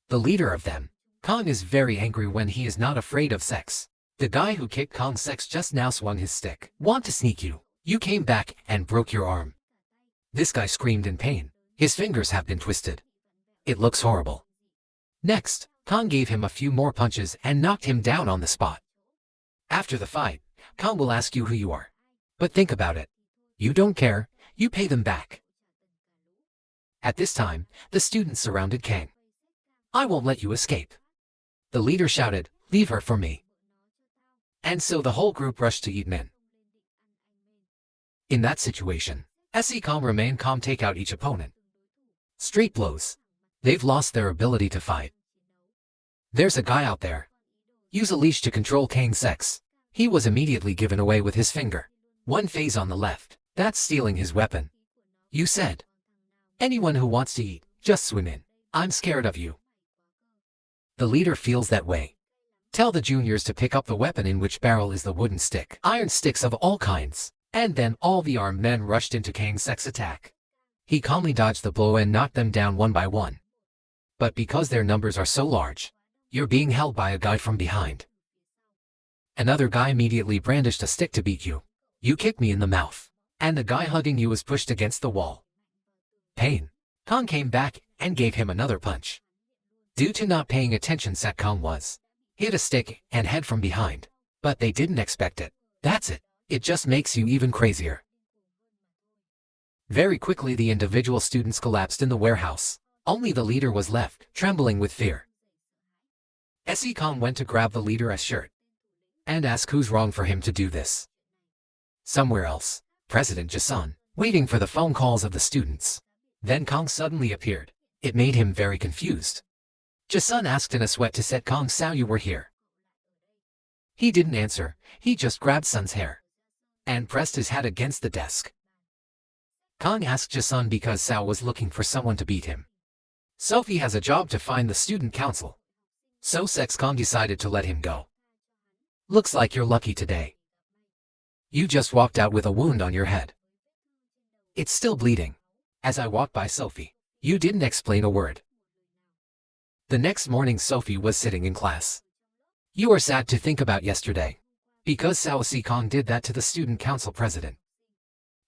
The leader of them, Kong, is very angry when he is not afraid of sex. The guy who kicked Kong's sex just now swung his stick. Want to sneak you. You came back and broke your arm. This guy screamed in pain. His fingers have been twisted. It looks horrible. Next, Kong gave him a few more punches and knocked him down on the spot. After the fight, Kong will ask you who you are. But think about it. You don't care, you pay them back. At this time, the students surrounded Kang. I won't let you escape. The leader shouted, leave her for me. And so the whole group rushed to eat men. In that situation, SE-Com remain calm, take out each opponent. Straight blows. They've lost their ability to fight. There's a guy out there. Use a leash to control Kang's sex. He was immediately given away with his finger. One phase on the left. That's stealing his weapon. You said. Anyone who wants to eat, just swim in. I'm scared of you. The leader feels that way. Tell the juniors to pick up the weapon, in which barrel is the wooden stick. Iron sticks of all kinds. And then all the armed men rushed into Kang's sex attack. He calmly dodged the blow and knocked them down one by one. But because their numbers are so large, you're being held by a guy from behind. Another guy immediately brandished a stick to beat you. You kicked me in the mouth. And the guy hugging you was pushed against the wall. Pain. Kong came back and gave him another punch. Due to not paying attention, Kong was hit a stick and head from behind. But they didn't expect it. That's it. It just makes you even crazier. Very quickly the individual students collapsed in the warehouse. Only the leader was left, trembling with fear. SE-Com went to grab the leader's shirt and ask who's wrong for him to do this. Somewhere else, President Jason, waiting for the phone calls of the students. Then Kong suddenly appeared. It made him very confused. Jason asked in a sweat to set Kong how you were here. He didn't answer, he just grabbed Sun's hair and pressed his head against the desk. Kong asked Jason because Sao was looking for someone to beat him. Sophie has a job to find the student council. So Kong decided to let him go. Looks like you're lucky today. You just walked out with a wound on your head. It's still bleeding. As I walked by Sophie, you didn't explain a word. The next morning Sophie was sitting in class. You are sad to think about yesterday. Because Sao Kong did that to the student council president.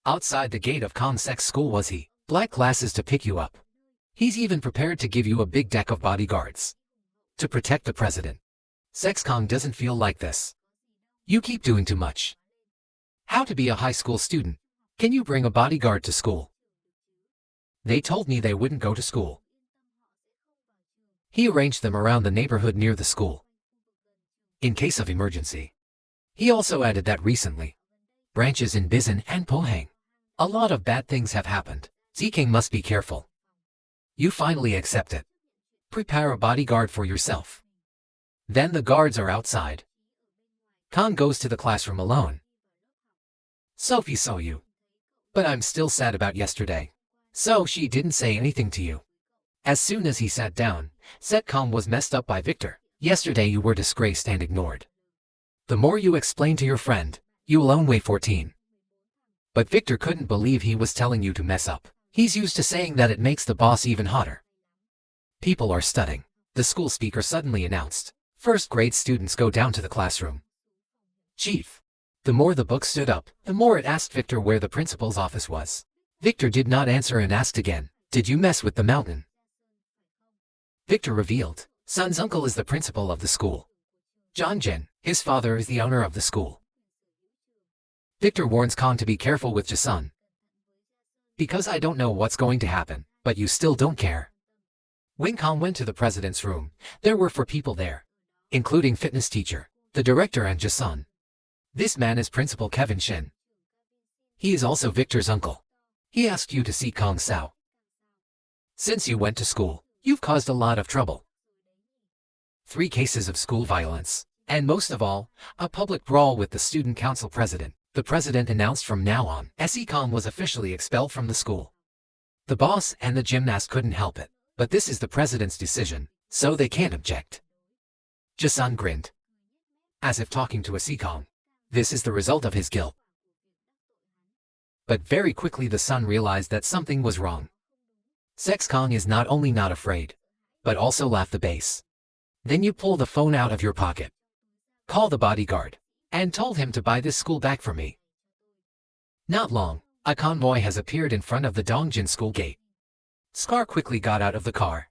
Outside the gate of Kong's sex school was he, black glasses to pick you up. He's even prepared to give you a big deck of bodyguards to protect the president. Kong doesn't feel like this. You keep doing too much. How to be a high school student? Can you bring a bodyguard to school? They told me they wouldn't go to school. He arranged them around the neighborhood near the school, in case of emergency. He also added that recently, branches in Bizen and Pohang, a lot of bad things have happened. King must be careful. You finally accept it. Prepare a bodyguard for yourself. Then the guards are outside. Kang goes to the classroom alone. Sophie saw you. But I'm still sad about yesterday. So she didn't say anything to you. As soon as he sat down, Kang was messed up by Victor. Yesterday you were disgraced and ignored. The more you explain to your friend, you alone weigh 14. But Victor couldn't believe he was telling you to mess up. He's used to saying that it makes the boss even hotter. People are studying. The school speaker suddenly announced. First grade students go down to the classroom. Chief. The more the book stood up, the more it asked Victor where the principal's office was. Victor did not answer and asked again, did you mess with the mountain? Victor revealed, Sun's uncle is the principal of the school. John Jin, his father is the owner of the school. Victor warns Kang to be careful with Jasun. Because I don't know what's going to happen, but you still don't care. When Kang went to the president's room, there were 4 people there, including fitness teacher, the director and Jasun. This man is Principal Kevin Shin. He is also Victor's uncle. He asked you to see Kang Sao. Since you went to school, you've caused a lot of trouble. 3 cases of school violence, and most of all, a public brawl with the student council president. The president announced from now on, Kang was officially expelled from the school. The boss and the gymnast couldn't help it, but this is the president's decision, so they can't object. Jasun grinned, as if talking to Kang. This is the result of his guilt. But very quickly the son realized that something was wrong. Kang is not only not afraid, but also laughed the bass. Then you pull the phone out of your pocket, call the bodyguard, and told him to buy this school back for me. Not long, a convoy has appeared in front of the Dongjin school gate. Scar quickly got out of the car.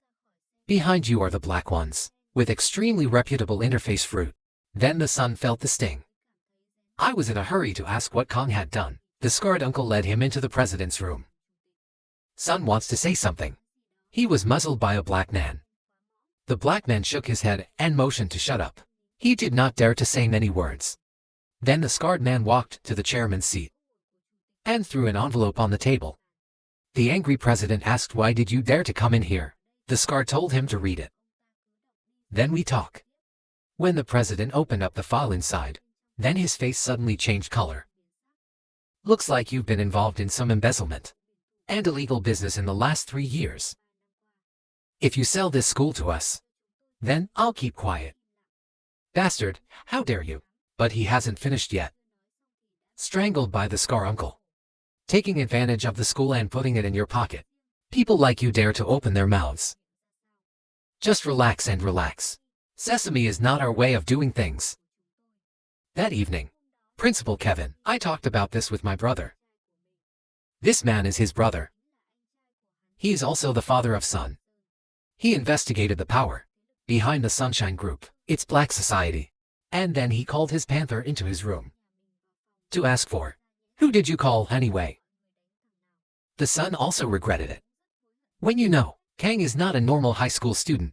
Behind you are the black ones, with extremely reputable interface fruit. Then the son felt the sting. I was in a hurry to ask what Kang had done. The scarred uncle led him into the president's room. Son wants to say something. He was muzzled by a black man. The black man shook his head and motioned to shut up. He did not dare to say many words. Then the scarred man walked to the chairman's seat and threw an envelope on the table. The angry president asked, why did you dare to come in here? The scar told him to read it. Then we talk. When the president opened up the file inside, then his face suddenly changed color. Looks like you've been involved in some embezzlement and illegal business in the last 3 years. If you sell this school to us, then I'll keep quiet. Bastard, how dare you? But he hasn't finished yet. Strangled by the scar uncle. Taking advantage of the school and putting it in your pocket. People like you dare to open their mouths. Just relax and relax. Sesame is not our way of doing things. That evening, Principal Kevin, I talked about this with my brother. This man is his brother. He is also the father of Sun. He investigated the power behind the Sunshine Group, its black society. And then he called his panther into his room to ask for, who did you call anyway? The son also regretted it. When you know, Kang is not a normal high school student.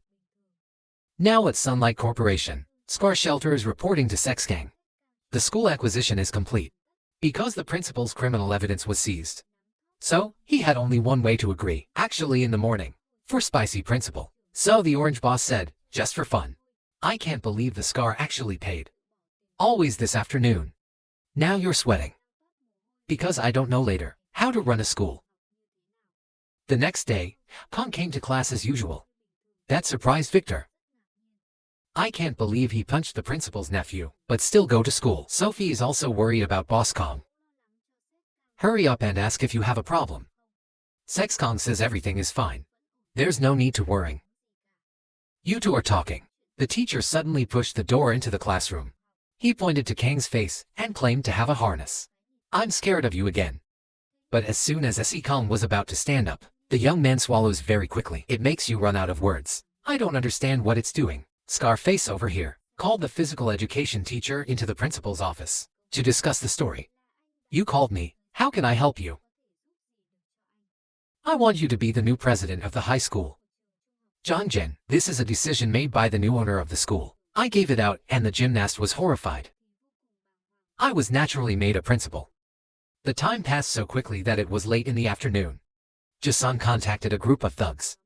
Now at Sunlight Corporation, Scar Shelter is reporting to Kang. The school acquisition is complete, because the principal's criminal evidence was seized. So, he had only one way to agree, actually in the morning, for spicy principal. So the orange boss said, just for fun. I can't believe the Scar actually paid. Always this afternoon. Now you're sweating. Because I don't know later how to run a school. The next day, Kang came to class as usual. That surprised Victor. I can't believe he punched the principal's nephew, but still go to school. Sophie is also worried about Boss Kang. Hurry up and ask if you have a problem. Kang says everything is fine. There's no need to worry. You two are talking. The teacher suddenly pushed the door into the classroom. He pointed to Kang's face and claimed to have a harness. I'm scared of you again. But as soon as Kang was about to stand up, the young man swallows very quickly. It makes you run out of words. I don't understand what it's doing. Scarface over here called the physical education teacher into the principal's office to discuss the story. You called me. How can I help you? I want you to be the new president of the high school. John Jin, this is a decision made by the new owner of the school. I gave it out and the gymnast was horrified. I was naturally made a principal. The time passed so quickly that it was late in the afternoon. Jasun contacted a group of thugs.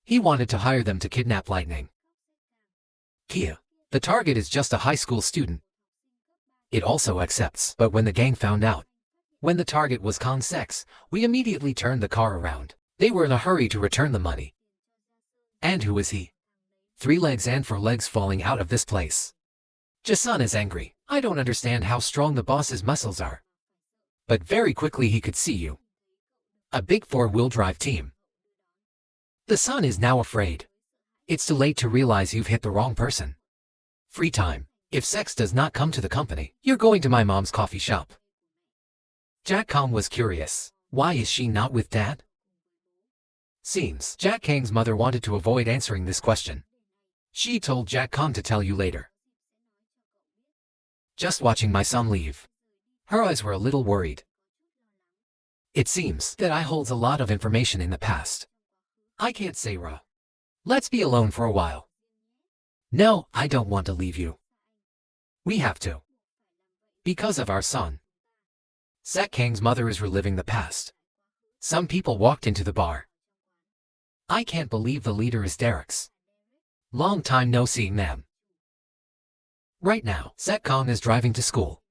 He wanted to hire them to kidnap Lightning. Kia. The target is just a high school student. It also accepts. But when the gang found out, when the target was Kong Sex, we immediately turned the car around. They were in a hurry to return the money. And who is he? 3 legs and 4 legs falling out of this place. Jason is angry. I don't understand how strong the boss's muscles are. But very quickly he could see you. A big 4-wheel drive team. The son is now afraid. It's too late to realize you've hit the wrong person. Free time. If Sex does not come to the company, you're going to my mom's coffee shop. Jack Kong was curious. Why is she not with Dad? Seems Jack Kang's mother wanted to avoid answering this question. She told Jack Kong to tell you later. Just watching my son leave. Her eyes were a little worried. It seems that I holds a lot of information in the past. I can't say Ra. Let's be alone for a while. No, I don't want to leave you. We have to. Because of our son. Sek Kang's mother is reliving the past. Some people walked into the bar. I can't believe the leader is Derek's. Long time no seeing them. Right now, Sek Kong is driving to school.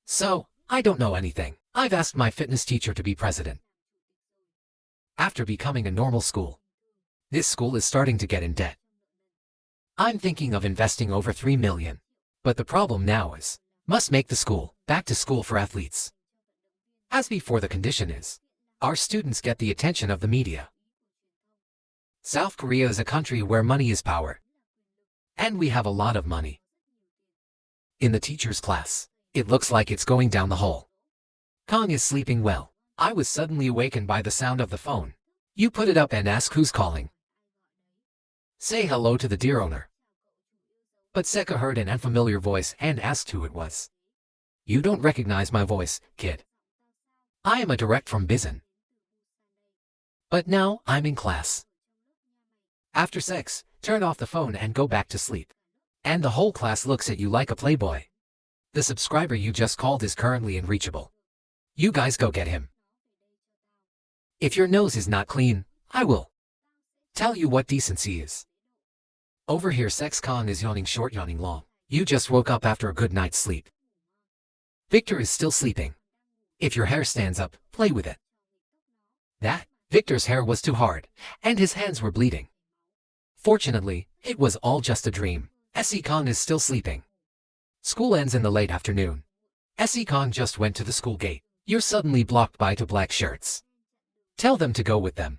So, I don't know anything. I've asked my fitness teacher to be president. After becoming a normal school, this school is starting to get in debt. I'm thinking of investing over 3 million. But the problem now is, must make the school back to school for athletes. As before, the condition is, our students get the attention of the media. South Korea is a country where money is power. And we have a lot of money. In the teacher's class, it looks like it's going down the hole. Kong is sleeping well. I was suddenly awakened by the sound of the phone. You put it up and ask who's calling. Say hello to the dear owner. But Seka heard an unfamiliar voice and asked who it was. You don't recognize my voice, kid. I am a direct from Bizen. But now I'm in class. After sex, turn off the phone and go back to sleep. And the whole class looks at you like a playboy. The subscriber you just called is currently unreachable. You guys go get him. If your nose is not clean, I will tell you what decency is. Over here Sex Kong is yawning short, yawning long. You just woke up after a good night's sleep. Victor is still sleeping. If your hair stands up, play with it. Victor's hair was too hard, and his hands were bleeding. Fortunately, it was all just a dream. Se Kong is still sleeping. School ends in the late afternoon. Se Kong just went to the school gate. You're suddenly blocked by 2 black shirts. Tell them to go with them.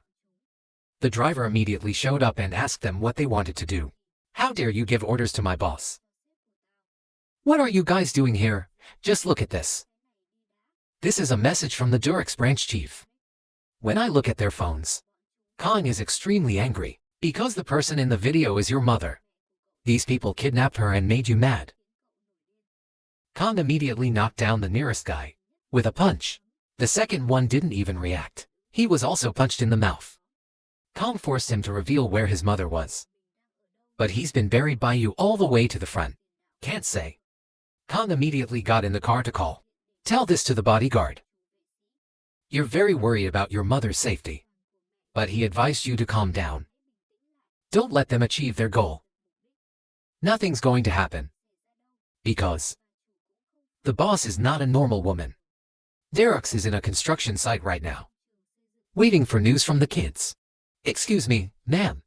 The driver immediately showed up and asked them what they wanted to do. How dare you give orders to my boss? What are you guys doing here? Just look at this. This is a message from the Durex branch chief. When I look at their phones, Kong is extremely angry, because the person in the video is your mother. These people kidnapped her and made you mad. Kong immediately knocked down the nearest guy with a punch. The second one didn't even react. He was also punched in the mouth. Kong forced him to reveal where his mother was. But he's been buried by you all the way to the front. Can't say. Kong immediately got in the car to call. Tell this to the bodyguard. You're very worried about your mother's safety. But he advised you to calm down. Don't let them achieve their goal. Nothing's going to happen. Because the boss is not a normal woman. Derek's is in a construction site right now, waiting for news from the kids. Excuse me, ma'am.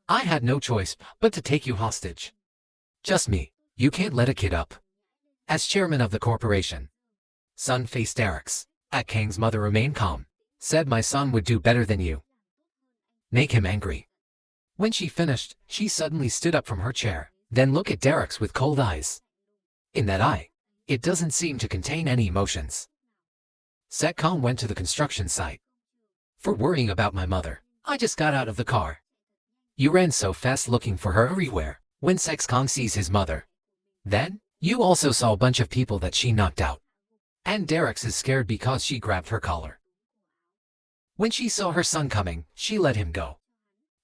I had no choice but to take you hostage. Just me. You can't let a kid up. As chairman of the corporation. Son faced Derek's. Kang's mother remained calm. Said my son would do better than you. Make him angry. When she finished, she suddenly stood up from her chair, then looked at Derek's with cold eyes. In that eye, it doesn't seem to contain any emotions. Sek Kong went to the construction site. For worrying about my mother, I just got out of the car. You ran so fast looking for her everywhere. When Sex Kong sees his mother, then you also saw a bunch of people that she knocked out. And Derek's is scared because she grabbed her collar. When she saw her son coming, she let him go.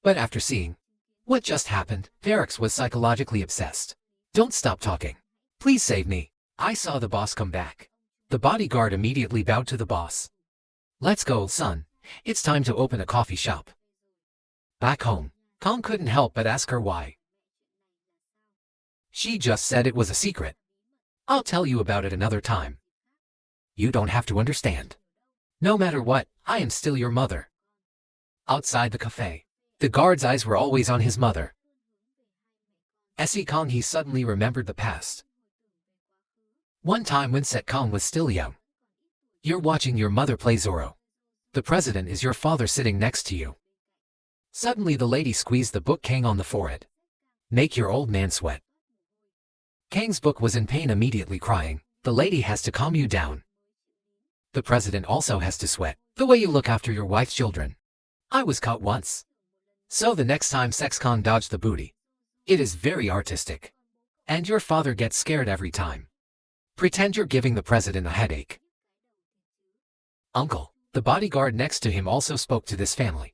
But after seeing what just happened, Derek's was psychologically obsessed. Don't stop talking. Please save me. I saw the boss come back. The bodyguard immediately bowed to the boss. Let's go, son. It's time to open a coffee shop. Back home, Kong couldn't help but ask her why. She just said it was a secret. I'll tell you about it another time. You don't have to understand. No matter what, I am still your mother. Outside the cafe, the guard's eyes were always on his mother. As he suddenly remembered the past. One time when Kong was still young. You're watching your mother play Zorro. The president is your father sitting next to you. Suddenly the lady squeezed the book Kang on the forehead. Make your old man sweat. Kang's book was in pain, immediately crying. The lady has to calm you down. The president also has to sweat. The way you look after your wife's children. I was caught once. So the next time Kong dodged the booty. It is very artistic. And your father gets scared every time. Pretend you're giving the president a headache. Uncle, the bodyguard next to him, also spoke to this family.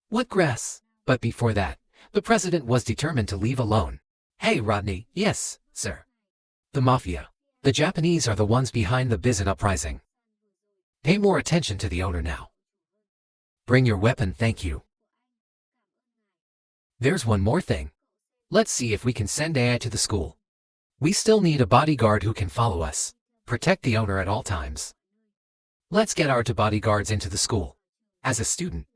What grass? But before that, the president was determined to leave alone. Hey Rodney. Yes, sir. The mafia. The Japanese are the ones behind the Bizen uprising. Pay more attention to the owner now. Bring your weapon, thank you. There's one more thing. Let's see if we can send AI to the school. We still need a bodyguard who can follow us. Protect the owner at all times. Let's get our two bodyguards into the school. As a student.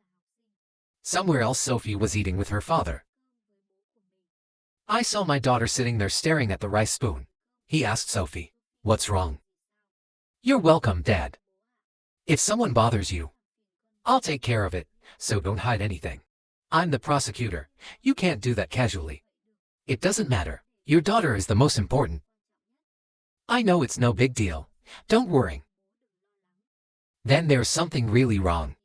Somewhere else Sophie was eating with her father. I saw my daughter sitting there staring at the rice spoon. He asked Sophie, "What's wrong?" "You're welcome, Dad. If someone bothers you, I'll take care of it, so don't hide anything. I'm the prosecutor. You can't do that casually. It doesn't matter. Your daughter is the most important." "I know, it's no big deal. Don't worry." "Then there's something really wrong.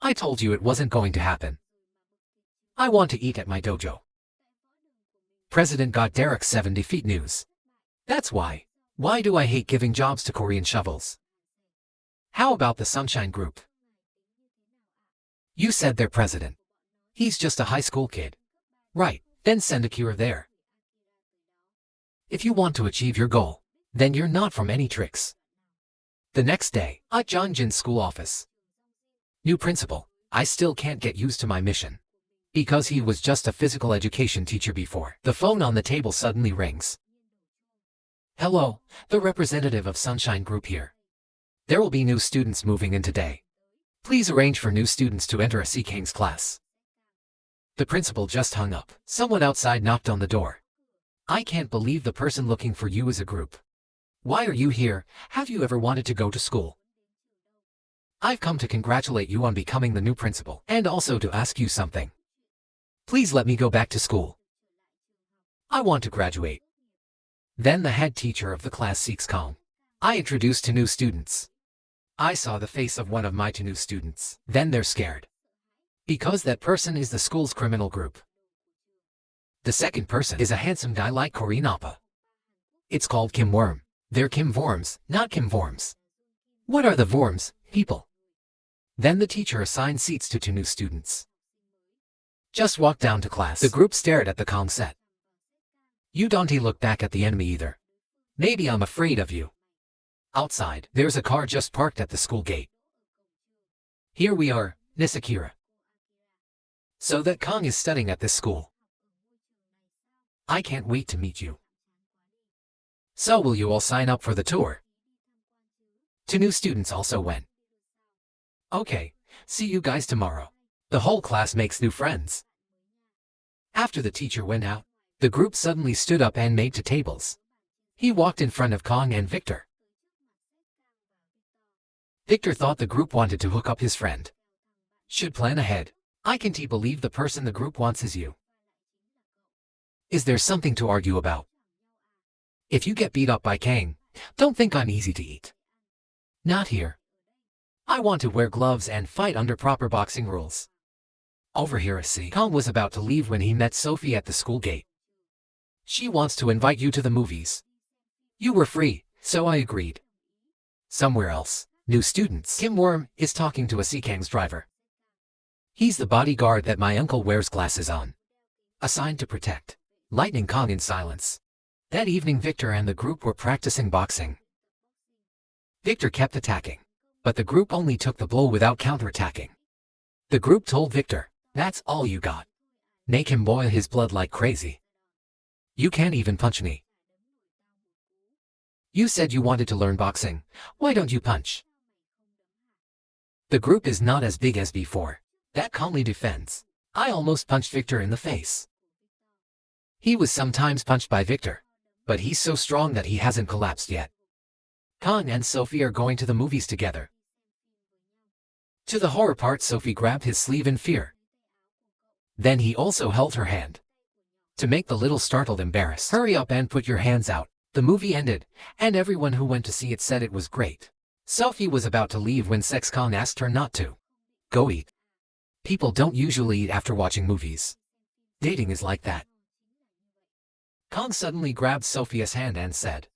I told you it wasn't going to happen. I want to eat at my dojo." President got Derek's 70 feet news. That's why. Why do I hate giving jobs to Korean shovels? How about the Sunshine Group? You said their president. He's just a high school kid. Right, then send Akira there. If you want to achieve your goal, then you're not from any tricks. The next day, at Jongjin's school office. New principal. I still can't get used to my mission. Because he was just a physical education teacher before. The phone on the table suddenly rings. Hello, the representative of Sunshine Group here. There will be new students moving in today. Please arrange for new students to enter a Kang's class. The principal just hung up. Someone outside knocked on the door. I can't believe the person looking for you is a group. Why are you here? Have you ever wanted to go to school? I've come to congratulate you on becoming the new principal, and also to ask you something. Please let me go back to school. I want to graduate. Then the head teacher of the class seeks Kong. I introduced to new students. I saw the face of one of my two new students. Then they're scared. Because that person is the school's criminal group. The second person is a handsome guy like Korean Appa. It's called Kim Worm. They're Kim Worms, not Kim Worms. What are the Worms, people? Then the teacher assigned seats to two new students. Just walk down to class. The group stared at the Kong set. You don't look back at the enemy either. Maybe I'm afraid of you. Outside, there's a car just parked at the school gate. Here we are, Miss Akira. So that Kong is studying at this school. I can't wait to meet you. So will you all sign up for the tour? Two new students also went. Okay, see you guys tomorrow. The whole class makes new friends. After the teacher went out, the group suddenly stood up and made two tables. He walked in front of Kong and Victor. Victor thought the group wanted to hook up his friend. Should plan ahead. I can't believe the person the group wants is you. Is there something to argue about? If you get beat up by Kang, don't think I'm easy to eat. Not here. I want to wear gloves and fight under proper boxing rules. Over here, Kong was about to leave when he met Sophie at the school gate. She wants to invite you to the movies. You were free, so I agreed. Somewhere else, new students. Kim Worm is talking to a Kang's driver. He's the bodyguard that my uncle wears glasses on. Assigned to protect. Lightning Kong in silence. That evening Victor and the group were practicing boxing. Victor kept attacking, but the group only took the blow without counterattacking. The group told Victor, that's all you got. Make him boil his blood like crazy. You can't even punch me. You said you wanted to learn boxing. Why don't you punch? The group is not as big as before. That calmly defends. I almost punched Victor in the face. He was sometimes punched by Victor, but he's so strong that he hasn't collapsed yet. Khan and Sophie are going to the movies together. To the horror part, Sophie grabbed his sleeve in fear. Then he also held her hand. To make the little startled embarrassed. Hurry up and put your hands out. The movie ended, and everyone who went to see it said it was great. Sophie was about to leave when Sex Khan asked her not to. Go eat. People don't usually eat after watching movies. Dating is like that. Khan suddenly grabbed Sophia's hand and said,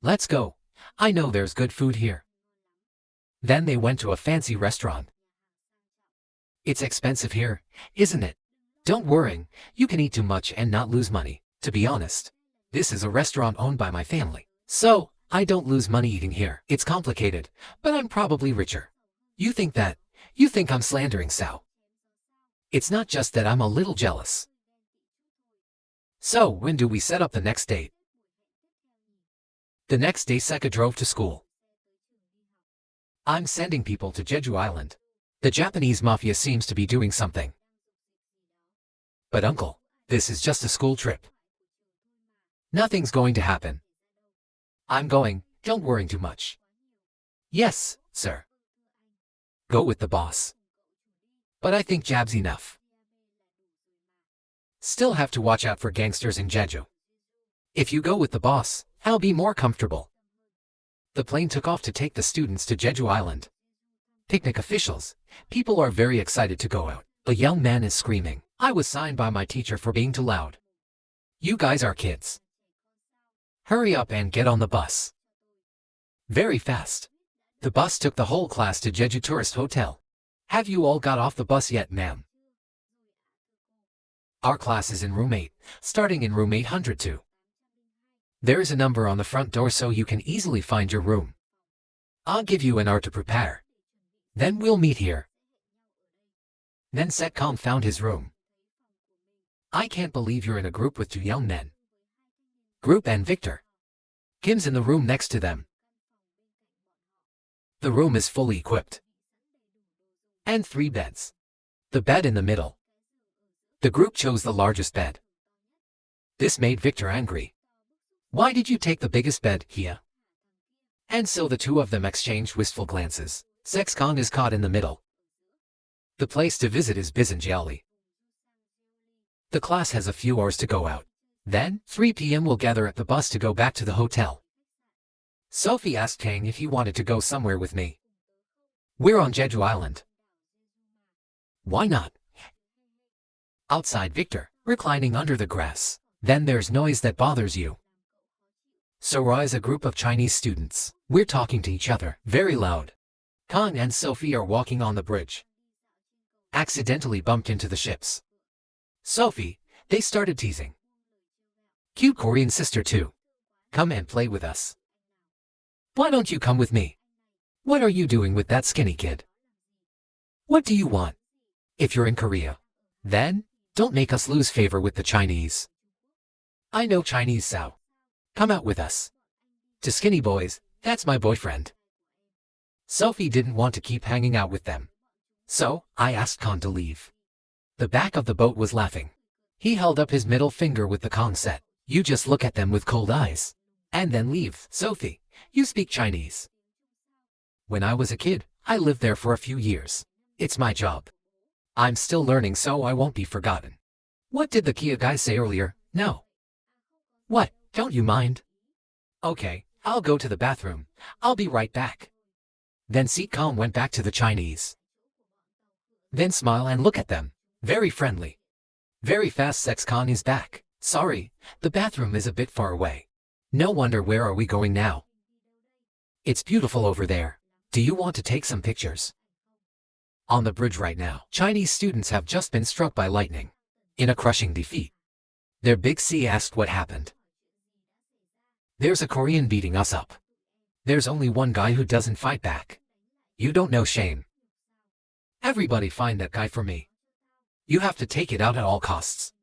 "Let's go. I know there's good food here." Then they went to a fancy restaurant. It's expensive here, isn't it? Don't worry, you can eat too much and not lose money. To be honest, this is a restaurant owned by my family, so I don't lose money eating here. It's complicated, but I'm probably richer. You think that? You think I'm slandering Sao? It's not just that I'm a little jealous. So, when do we set up the next date? The next day Seka drove to school. I'm sending people to Jeju Island. The Japanese mafia seems to be doing something. But uncle, this is just a school trip. Nothing's going to happen. I'm going, don't worry too much. Yes, sir. Go with the boss. But I think jab's enough. Still have to watch out for gangsters in Jeju. If you go with the boss, I'll be more comfortable. The plane took off to take the students to Jeju Island. Picnic officials, people are very excited to go out. A young man is screaming. I was signed by my teacher for being too loud. You guys are kids. Hurry up and get on the bus. Very fast. The bus took the whole class to Jeju Tourist Hotel. Have you all got off the bus yet, ma'am? Our class is in room 8, starting in room 802. There is a number on the front door so you can easily find your room. I'll give you an hour to prepare. Then we'll meet here. Then Setcom found his room. I can't believe you're in a group with 2 young men. Group and Victor. Kim's in the room next to them. The room is fully equipped. And 3 beds. The bed in the middle. The group chose the largest bed. This made Victor angry. Why did you take the biggest bed, Hia? And so the 2 of them exchanged wistful glances. Sexcon is caught in the middle. The place to visit is Bizenjiali. The class has a few hours to go out. Then, 3 p.m. we'll gather at the bus to go back to the hotel. Sophie asked Kang if he wanted to go somewhere with me. We're on Jeju Island. Why not? Outside Victor, reclining under the grass. Then there's noise that bothers you. Sora is a group of Chinese students. We're talking to each other, very loud. Khan and Sophie are walking on the bridge. Accidentally bumped into the ships. Sophie, they started teasing. Cute Korean sister too. Come and play with us. Why don't you come with me? What are you doing with that skinny kid? What do you want? If you're in Korea, then don't make us lose favor with the Chinese. I know Chinese, Sao. Come out with us. To skinny boys, that's my boyfriend. Sophie didn't want to keep hanging out with them. So, I asked Khan to leave. The back of the boat was laughing. He held up his middle finger with the Khan set. You just look at them with cold eyes. And then leave. Sophie, you speak Chinese. When I was a kid, I lived there for a few years. It's my job. I'm still learning so I won't be forgotten. What did the Kia guy say earlier? No. What, don't you mind? Okay, I'll go to the bathroom. I'll be right back. Then Sitcom went back to the Chinese. Then smile and look at them. Very friendly. Very fast Sexcon is back. Sorry, the bathroom is a bit far away. No wonder where are we going now? It's beautiful over there. Do you want to take some pictures? On the bridge right now, Chinese students have just been struck by lightning. In a crushing defeat. Their big C asked what happened. There's a Korean beating us up. There's only one guy who doesn't fight back. You don't know shame. Everybody find that guy for me. You have to take it out at all costs.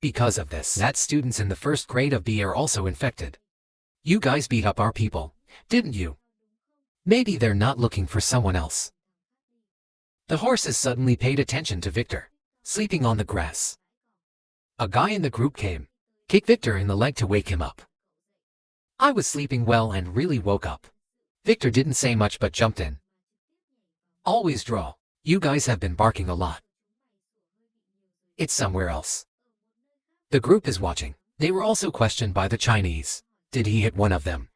Because of this, that students in the first grade of B are also infected. You guys beat up our people, didn't you? Maybe they're not looking for someone else. The horses suddenly paid attention to Victor, sleeping on the grass. A guy in the group came, kicked Victor in the leg to wake him up. I was sleeping well and really woke up. Victor didn't say much but jumped in. Always draw. You guys have been barking a lot. It's somewhere else. The group is watching. They were also questioned by the Chinese. Did he hit one of them?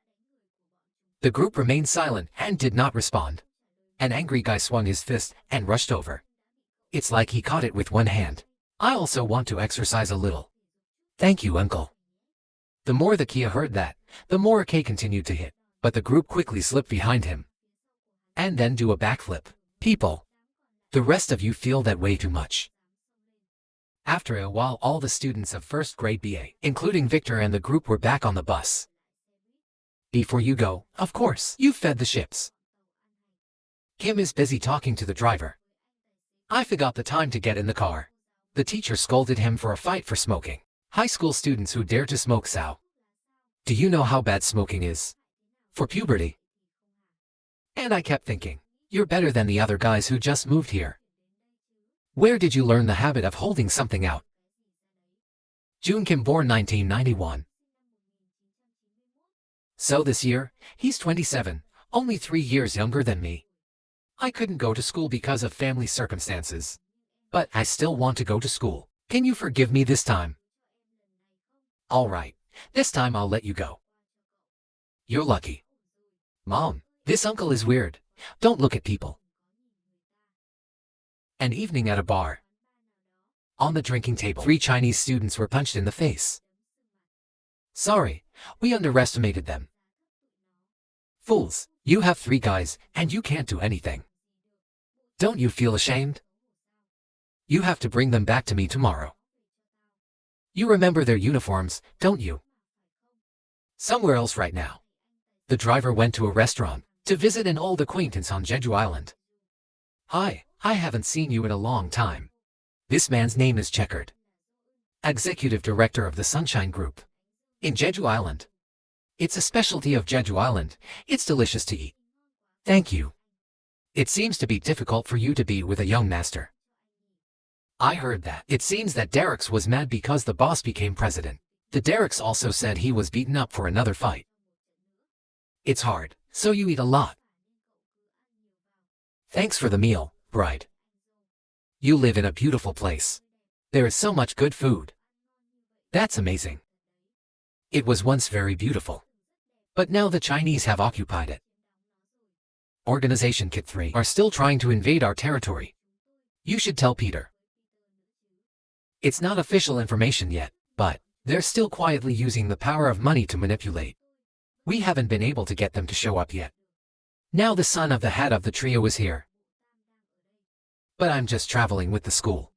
The group remained silent and did not respond. An angry guy swung his fist and rushed over. It's like he caught it with one hand. I also want to exercise a little. Thank you, uncle. The more the Kia heard that, the more K continued to hit, but the group quickly slipped behind him. And then do a backflip. People. The rest of you feel that way too much. After a while all the students of first grade BA, including Victor and the group, were back on the bus. Before you go, of course, you fed the ships. Kim is busy talking to the driver. I forgot the time to get in the car. The teacher scolded him for a fight for smoking. High school students who dare to smoke Sao. Do you know how bad smoking is? For puberty. And I kept thinking, you're better than the other guys who just moved here. Where did you learn the habit of holding something out? June Kim, born 1991. So this year, he's 27, only 3 years younger than me. I couldn't go to school because of family circumstances. But I still want to go to school. Can you forgive me this time? All right, this time I'll let you go. You're lucky. Mom, this uncle is weird. Don't look at people. An evening at a bar. On the drinking table, 3 Chinese students were punched in the face. Sorry, we underestimated them. Fools, you have 3 guys, and you can't do anything. Don't you feel ashamed? You have to bring them back to me tomorrow. You remember their uniforms, don't you? Somewhere else right now. The driver went to a restaurant to visit an old acquaintance on Jeju Island. Hi, I haven't seen you in a long time. This man's name is Checkered. Executive Director of the Sunshine Group. In Jeju Island. It's a specialty of Jeju Island. It's delicious to eat. Thank you. It seems to be difficult for you to be with a young master. I heard that. It seems that Derek's was mad because the boss became president. The Derek's also said he was beaten up for another fight. It's hard, so you eat a lot. Thanks for the meal, bride. You live in a beautiful place. There is so much good food. That's amazing. It was once very beautiful. But now the Chinese have occupied it. Organization Kit 3 are still trying to invade our territory. You should tell Peter. It's not official information yet, but they're still quietly using the power of money to manipulate. We haven't been able to get them to show up yet. Now the son of the head of the trio is here. But I'm just traveling with the school.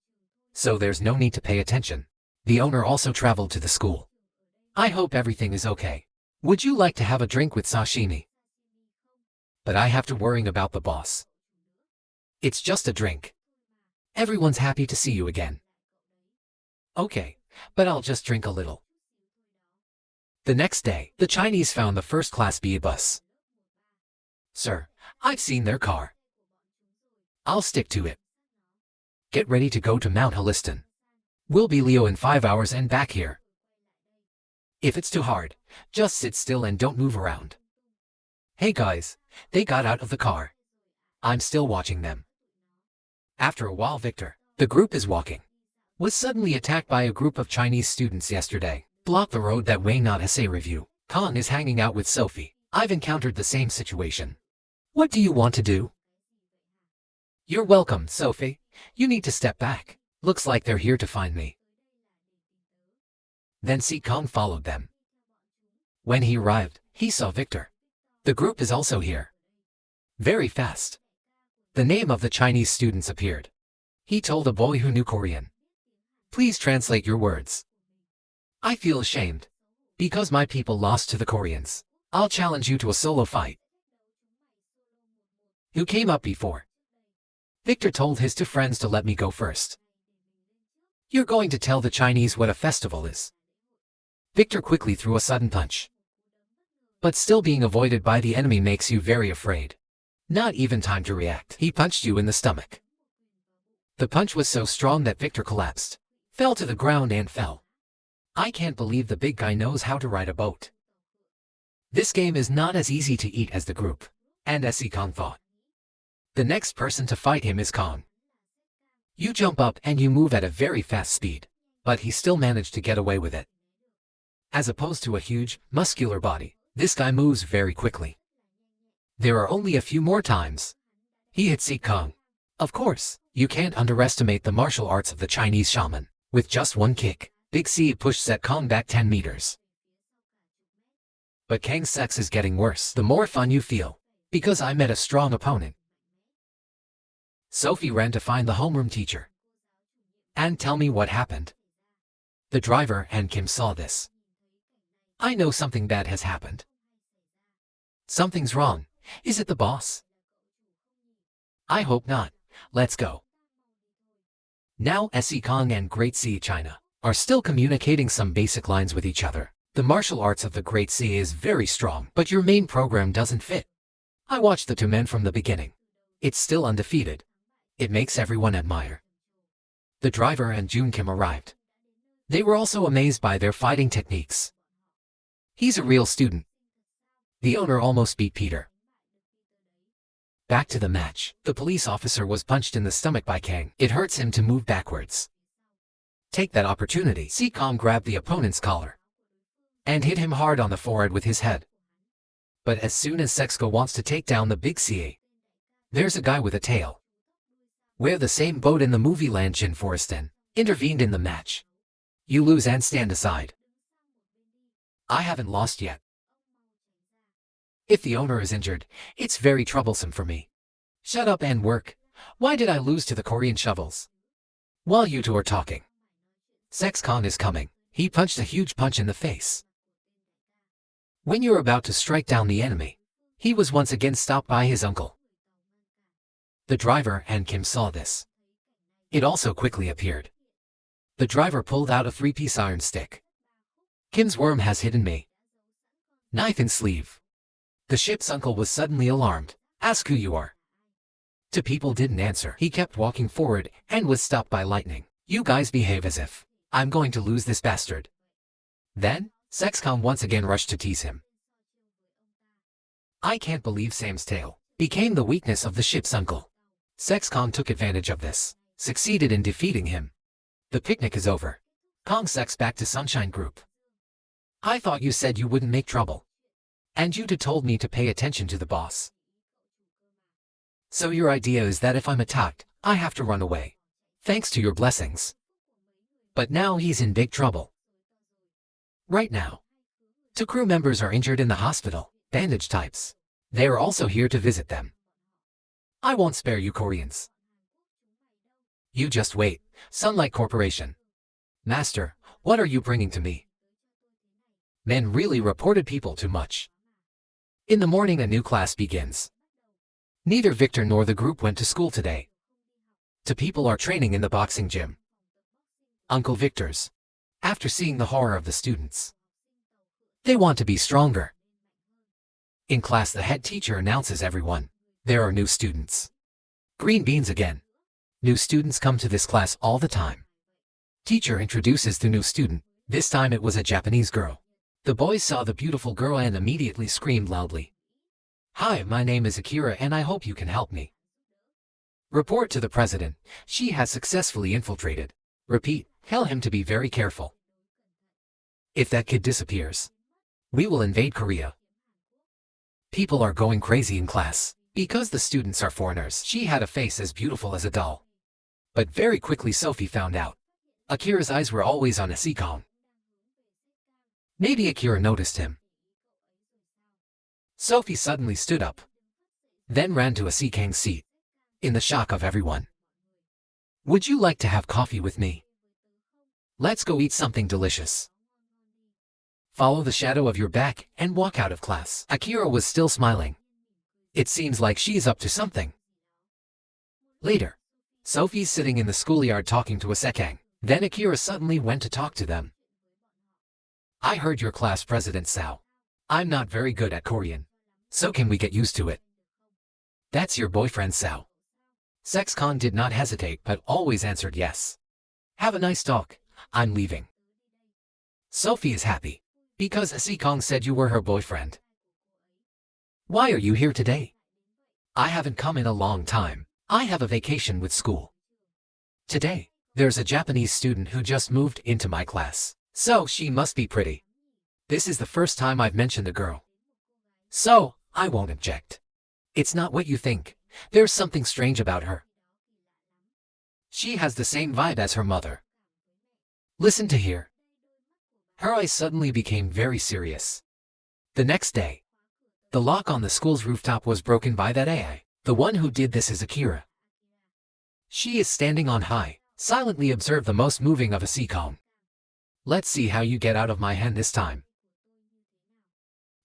So there's no need to pay attention. The owner also traveled to the school. I hope everything is okay. Would you like to have a drink with sashimi? But I have to worry about the boss. It's just a drink. Everyone's happy to see you again. Okay, but I'll just drink a little. The next day, the Chinese found the first-class B bus. Sir, I've seen their car. I'll stick to it. Get ready to go to Mount Holiston. We'll be Leo in 5 hours and back here. If it's too hard, just sit still and don't move around. Hey guys, they got out of the car. I'm still watching them. After a while Victor, the group is walking, was suddenly attacked by a group of Chinese students yesterday. Block the road that way, not essay review. Kong is hanging out with Sophie. I've encountered the same situation. What do you want to do? You're welcome, Sophie. You need to step back. Looks like they're here to find me. Then Si Kong followed them. When he arrived, he saw Victor. The group is also here. Very fast. The name of the Chinese students appeared. He told a boy who knew Korean. Please translate your words. I feel ashamed. Because my people lost to the Koreans. I'll challenge you to a solo fight. Who came up before? Victor told his 2 friends to let me go first. You're going to tell the Chinese what a festival is. Victor quickly threw a sudden punch. But still being avoided by the enemy makes you very afraid. Not even time to react. He punched you in the stomach. The punch was so strong that Victor collapsed, fell to the ground and fell. I can't believe the big guy knows how to ride a boat. This game is not as easy to eat as the group, and SC Kong thought. The next person to fight him is Kong. You jump up and you move at a very fast speed, but he still managed to get away with it. As opposed to a huge, muscular body, this guy moves very quickly. There are only a few more times. He hit SC Kong. Of course, you can't underestimate the martial arts of the Chinese shaman. With just one kick, Big C pushed SC Kong back 10 meters. But Kang's sex is getting worse the more fun you feel, because I met a strong opponent. Sophie ran to find the homeroom teacher. And tell me what happened. The driver and Kim saw this. I know something bad has happened. Something's wrong. Is it the boss? I hope not. Let's go. Now SC Kong and Great Sea China are still communicating some basic lines with each other. The martial arts of the Great Sea is very strong, but your main program doesn't fit. I watched the two men from the beginning. It's still undefeated. It makes everyone admire. The driver and Jun Kim arrived. They were also amazed by their fighting techniques. He's a real student. The owner almost beat Peter. Back to the match. The police officer was punched in the stomach by Kang. It hurts him to move backwards. Take that opportunity. SC Kong grabbed the opponent's collar and hit him hard on the forehead with his head. But as soon as Sexco wants to take down the big CA, there's a guy with a tail. Where the same boat in the movie Land Chin Forreston intervened in the match. You lose and stand aside. I haven't lost yet. If the owner is injured, it's very troublesome for me. Shut up and work. Why did I lose to the Korean shovels? While you two are talking, SC Kong is coming. He punched a huge punch in the face. When you're about to strike down the enemy, he was once again stopped by his uncle. The driver and Kim saw this. It also quickly appeared. The driver pulled out a 3-piece iron stick. Kim's worm has hidden me. Knife in sleeve. The ship's uncle was suddenly alarmed. Ask who you are. Two people didn't answer. He kept walking forward and was stopped by lightning. You guys behave as if I'm going to lose this bastard. Then, SC Kong once again rushed to tease him. I can't believe Sam's tail became the weakness of the ship's uncle. SC Kong took advantage of this, succeeded in defeating him. The picnic is over. Kong Sex back to Sunshine Group. I thought you said you wouldn't make trouble. And you two told me to pay attention to the boss. So your idea is that if I'm attacked, I have to run away. Thanks to your blessings. But now he's in big trouble. Right now. Two crew members are injured in the hospital, bandage types. They are also here to visit them. I won't spare you Koreans. You just wait, Sunlight Corporation. Master, what are you bringing to me? Men really reported people too much. In the morning a new class begins. Neither Victor nor the group went to school today. Two people are training in the boxing gym. Uncle Victor's. After seeing the horror of the students, they want to be stronger. In class the head teacher announces everyone. There are new students. Green beans again. New students come to this class all the time. Teacher introduces the new student. This time it was a Japanese girl. The boys saw the beautiful girl and immediately screamed loudly. Hi, my name is Akira and I hope you can help me. Report to the president. She has successfully infiltrated. Repeat, tell him to be very careful. If that kid disappears, we will invade Korea. People are going crazy in class. Because the students are foreigners, she had a face as beautiful as a doll. But very quickly Sophie found out. Akira's eyes were always on SC Kong. Maybe Akira noticed him. Sophie suddenly stood up. Then ran to SC Kang's seat. In the shock of everyone. Would you like to have coffee with me? Let's go eat something delicious. Follow the shadow of your back and walk out of class. Akira was still smiling. It seems like she's up to something. Later, Sophie's sitting in the schoolyard talking to SC Kang. Then Akira suddenly went to talk to them. I heard your class president Sao. I'm not very good at Korean. So can we get used to it? That's your boyfriend Sao. Sexcon did not hesitate but always answered yes. Have a nice talk, I'm leaving. Sophie is happy. Because Sikong said you were her boyfriend. Why are you here today? I haven't come in a long time. I have a vacation with school. Today, there's a Japanese student who just moved into my class. So she must be pretty. This is the first time I've mentioned a girl. So, I won't object. It's not what you think. There's something strange about her. She has the same vibe as her mother. Listen to her. Her eyes suddenly became very serious. The next day, the lock on the school's rooftop was broken by that AI. The one who did this is Akira. She is standing on high, silently observe the most moving of a Sikong. Let's see how you get out of my hand this time.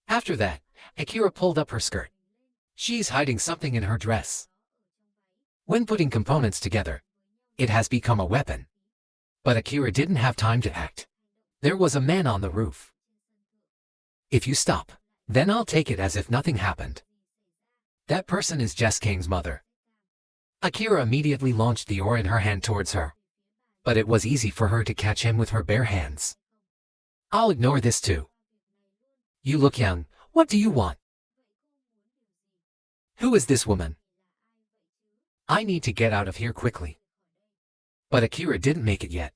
After that, Akira pulled up her skirt. She's hiding something in her dress. When putting components together, it has become a weapon. But Akira didn't have time to act. There was a man on the roof. If you stop, then I'll take it as if nothing happened. That person is Jess King's mother. Akira immediately launched the ore in her hand towards her. But it was easy for her to catch him with her bare hands. I'll ignore this too. You look young, what do you want? Who is this woman? I need to get out of here quickly. But Akira didn't make it yet.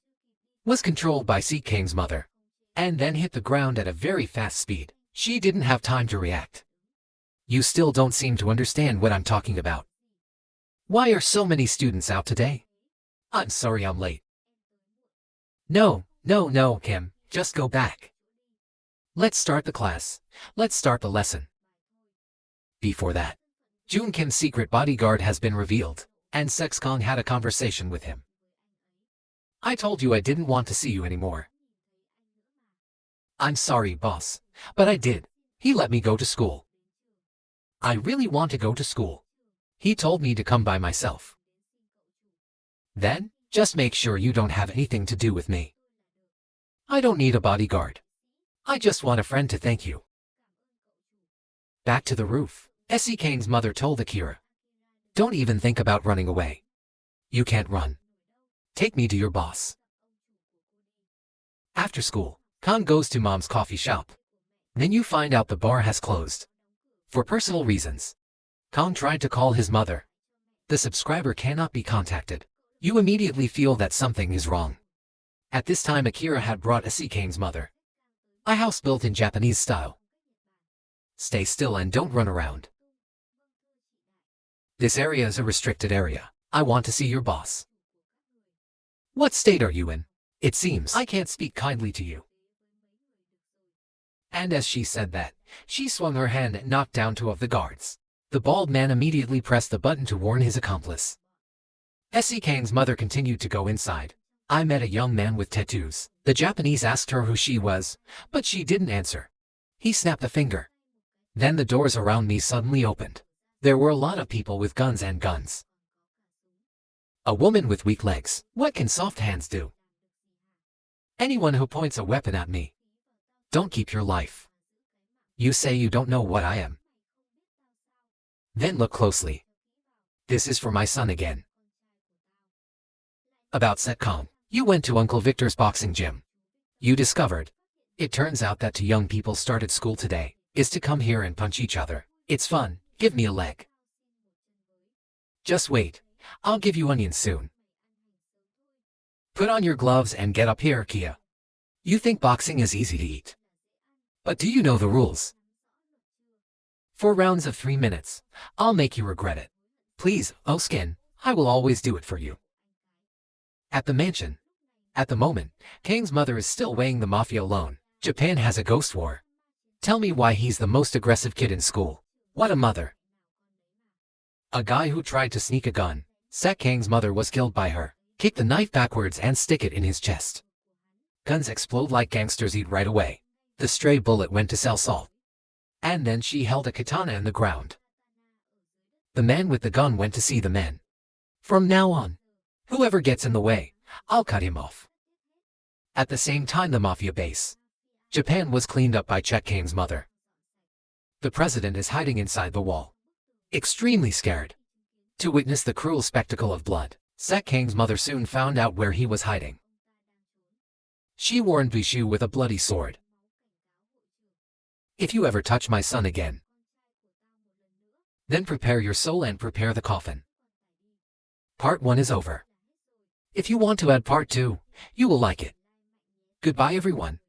Was controlled by King's mother. And then hit the ground at a very fast speed. She didn't have time to react. You still don't seem to understand what I'm talking about. Why are so many students out today? I'm sorry I'm late. No, Kim, just go back. Let's start the class. Let's start the lesson. Before that, Jun Kim's secret bodyguard has been revealed, and Sexkong had a conversation with him. I told you I didn't want to see you anymore. I'm sorry, boss, but I did. He let me go to school. I really want to go to school. He told me to come by myself. Then, just make sure you don't have anything to do with me. I don't need a bodyguard. I just want a friend to thank you. Back to the roof, Kane's mother told Akira. Don't even think about running away. You can't run. Take me to your boss. After school, Kang goes to mom's coffee shop. Then you find out the bar has closed. For personal reasons. Kang tried to call his mother. The subscriber cannot be contacted. You immediately feel that something is wrong. At this time Akira had brought Kane's mother. A house built in Japanese style. Stay still and don't run around. This area is a restricted area. I want to see your boss. What state are you in? It seems I can't speak kindly to you. And as she said that, she swung her hand and knocked down two of the guards. The bald man immediately pressed the button to warn his accomplice. Kane's mother continued to go inside. I met a young man with tattoos. The Japanese asked her who she was, but she didn't answer. He snapped a finger. Then the doors around me suddenly opened. There were a lot of people with guns and guns. A woman with weak legs. What can soft hands do? Anyone who points a weapon at me. Don't keep your life. You say you don't know what I am. Then look closely. This is for my son again. About Setcom. You went to Uncle Victor's boxing gym. You discovered. It turns out that two young people started school today, is to come here and punch each other. It's fun, give me a leg. Just wait, I'll give you onions soon. Put on your gloves and get up here, Kia. You think boxing is easy to eat. But do you know the rules? 4 rounds of 3 minutes. I'll make you regret it. Please, oh Skin, I will always do it for you. At the mansion. At the moment, Kang's mother is still weighing the mafia loan. Japan has a ghost war. Tell me why he's the most aggressive kid in school. What a mother. A guy who tried to sneak a gun. Kang's mother was killed by her. Kick the knife backwards and stick it in his chest. Guns explode like gangsters eat right away. The stray bullet went to sell salt. And then she held a katana in the ground. The man with the gun went to see the men. From now on, whoever gets in the way, I'll cut him off. At the same time, the mafia base, Japan, was cleaned up by Chet Kang's mother. The president is hiding inside the wall, extremely scared to witness the cruel spectacle of blood. Chet Kang's mother soon found out where he was hiding. She warned Bishu with a bloody sword. If you ever touch my son again, then prepare your soul and prepare the coffin. Part 1 is over. If you want to add part 2, you will like it. Goodbye everyone.